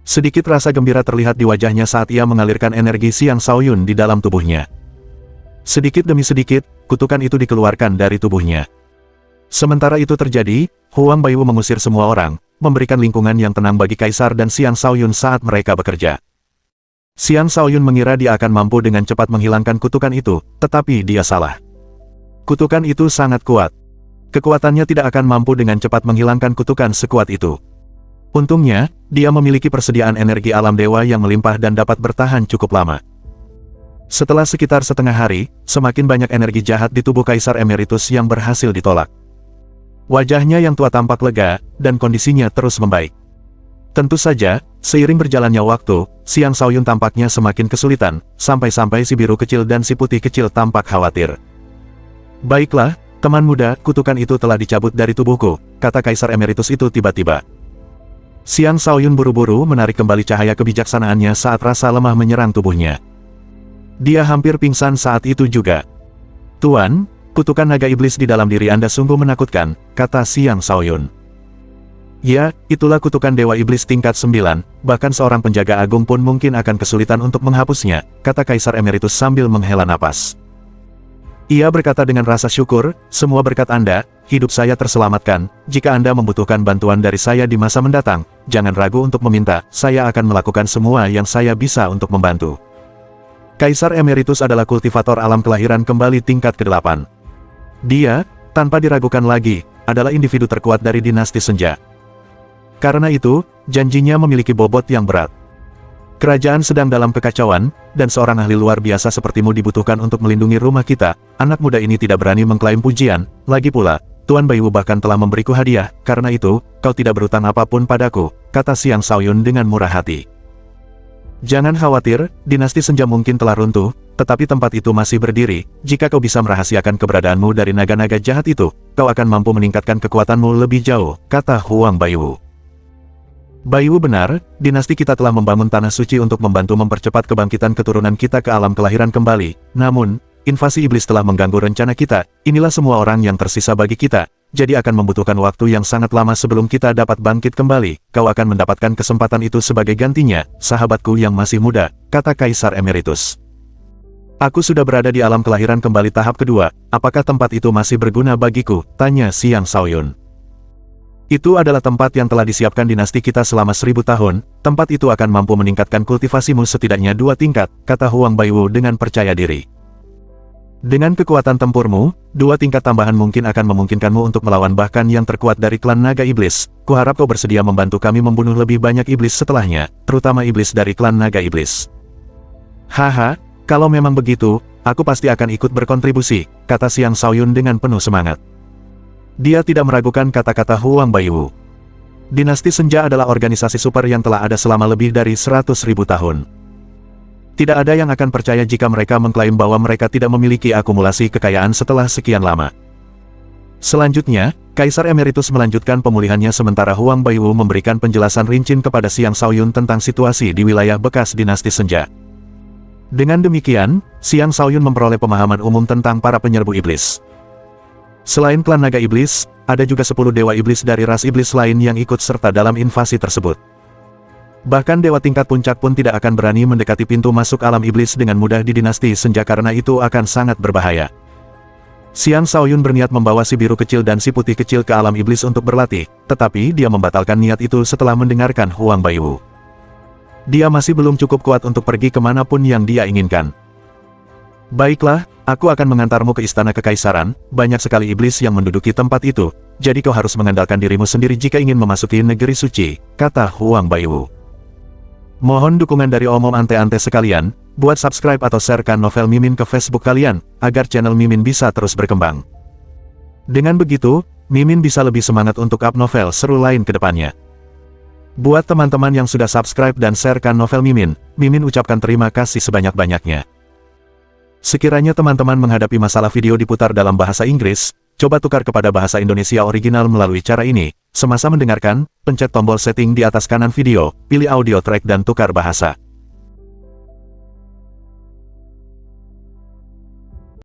Sedikit rasa gembira terlihat di wajahnya saat ia mengalirkan energi Xiang Shaoyun di dalam tubuhnya. Sedikit demi sedikit, kutukan itu dikeluarkan dari tubuhnya. Sementara itu terjadi, Huang Baiwu mengusir semua orang, memberikan lingkungan yang tenang bagi Kaisar dan Xiang Shaoyun saat mereka bekerja. Xiang Shaoyun mengira dia akan mampu dengan cepat menghilangkan kutukan itu, tetapi dia salah. Kutukan itu sangat kuat. Kekuatannya tidak akan mampu dengan cepat menghilangkan kutukan sekuat itu. Untungnya, dia memiliki persediaan energi alam dewa yang melimpah dan dapat bertahan cukup lama. Setelah sekitar setengah hari, semakin banyak energi jahat di tubuh Kaisar Emeritus yang berhasil ditolak. Wajahnya yang tua tampak lega, dan kondisinya terus membaik. Tentu saja, seiring berjalannya waktu, Xiang Shaoyun tampaknya semakin kesulitan, sampai-sampai si biru kecil dan si putih kecil tampak khawatir. Baiklah, teman muda, kutukan itu telah dicabut dari tubuhku, kata Kaisar Emeritus itu tiba-tiba. Xiang Shaoyun buru-buru menarik kembali cahaya kebijaksanaannya saat rasa lemah menyerang tubuhnya. Dia hampir pingsan saat itu juga. Tuan, kutukan naga iblis di dalam diri Anda sungguh menakutkan, kata Xiang Shaoyun. Ya, itulah kutukan Dewa Iblis tingkat 9, bahkan seorang penjaga agung pun mungkin akan kesulitan untuk menghapusnya, kata Kaisar Emeritus sambil menghela napas. Ia berkata dengan rasa syukur, semua berkat Anda, hidup saya terselamatkan. Jika Anda membutuhkan bantuan dari saya di masa mendatang, jangan ragu untuk meminta, saya akan melakukan semua yang saya bisa untuk membantu. Kaisar Emeritus adalah kultivator alam kelahiran kembali tingkat ke-8. Dia, tanpa diragukan lagi, adalah individu terkuat dari dinasti Senja. Karena itu, janjinya memiliki bobot yang berat. Kerajaan sedang dalam kekacauan, dan seorang ahli luar biasa sepertimu dibutuhkan untuk melindungi rumah kita. Anak muda ini tidak berani mengklaim pujian, lagi pula, Tuan Baiwu bahkan telah memberiku hadiah, karena itu, kau tidak berutang apapun padaku, kata Xiang Shaoyun dengan murah hati. Jangan khawatir, dinasti Senja mungkin telah runtuh, tetapi tempat itu masih berdiri. Jika kau bisa merahasiakan keberadaanmu dari naga-naga jahat itu, kau akan mampu meningkatkan kekuatanmu lebih jauh, kata Huang Baiwu. Baiwu benar, dinasti kita telah membangun tanah suci untuk membantu mempercepat kebangkitan keturunan kita ke alam kelahiran kembali. Namun, invasi iblis telah mengganggu rencana kita. Inilah semua orang yang tersisa bagi kita, jadi akan membutuhkan waktu yang sangat lama sebelum kita dapat bangkit kembali. Kau akan mendapatkan kesempatan itu sebagai gantinya, sahabatku yang masih muda, kata Kaisar Emeritus. Aku sudah berada di alam kelahiran kembali tahap kedua, apakah tempat itu masih berguna bagiku? Tanya Xiang Shaoyun. Itu adalah tempat yang telah disiapkan dinasti kita selama 1000 tahun, tempat itu akan mampu meningkatkan kultivasimu setidaknya 2 tingkat, kata Huang Baiwu dengan percaya diri. Dengan kekuatan tempurmu, 2 tingkat tambahan mungkin akan memungkinkanmu untuk melawan bahkan yang terkuat dari klan naga iblis. Kuharap kau bersedia membantu kami membunuh lebih banyak iblis setelahnya, terutama iblis dari klan naga iblis. Haha, kalau memang begitu, aku pasti akan ikut berkontribusi, kata Xiang Shaoyun dengan penuh semangat. Dia tidak meragukan kata-kata Huang Baiwu. Dinasti Senja adalah organisasi super yang telah ada selama lebih dari 100.000 tahun. Tidak ada yang akan percaya jika mereka mengklaim bahwa mereka tidak memiliki akumulasi kekayaan setelah sekian lama. Selanjutnya, Kaisar Emeritus melanjutkan pemulihannya sementara Huang Baiwu memberikan penjelasan rinci kepada Xiang Shaoyun tentang situasi di wilayah bekas dinasti Senja. Dengan demikian, Xiang Shaoyun memperoleh pemahaman umum tentang para penyerbu iblis. Selain klan naga iblis, ada juga 10 dewa iblis dari ras iblis lain yang ikut serta dalam invasi tersebut. Bahkan dewa tingkat puncak pun tidak akan berani mendekati pintu masuk alam iblis dengan mudah di dinasti Senja karena itu akan sangat berbahaya. Xiang Shaoyun berniat membawa si biru kecil dan si putih kecil ke alam iblis untuk berlatih, tetapi dia membatalkan niat itu setelah mendengarkan Huang Baiwu. Dia masih belum cukup kuat untuk pergi kemanapun yang dia inginkan. Baiklah, aku akan mengantarmu ke istana kekaisaran, banyak sekali iblis yang menduduki tempat itu, jadi kau harus mengandalkan dirimu sendiri jika ingin memasuki negeri suci, kata Huang Baiwu. Mohon dukungan dari omom ante-ante sekalian, buat subscribe atau sharekan novel Mimin ke Facebook kalian, agar channel Mimin bisa terus berkembang. Dengan begitu, Mimin bisa lebih semangat untuk up novel seru lain ke depannya. Buat teman-teman yang sudah subscribe dan sharekan novel Mimin, Mimin ucapkan terima kasih sebanyak-banyaknya. Sekiranya teman-teman menghadapi masalah video diputar dalam bahasa Inggris, coba tukar kepada bahasa Indonesia original melalui cara ini. Semasa mendengarkan, pencet tombol setting di atas kanan video, pilih audio track dan tukar bahasa.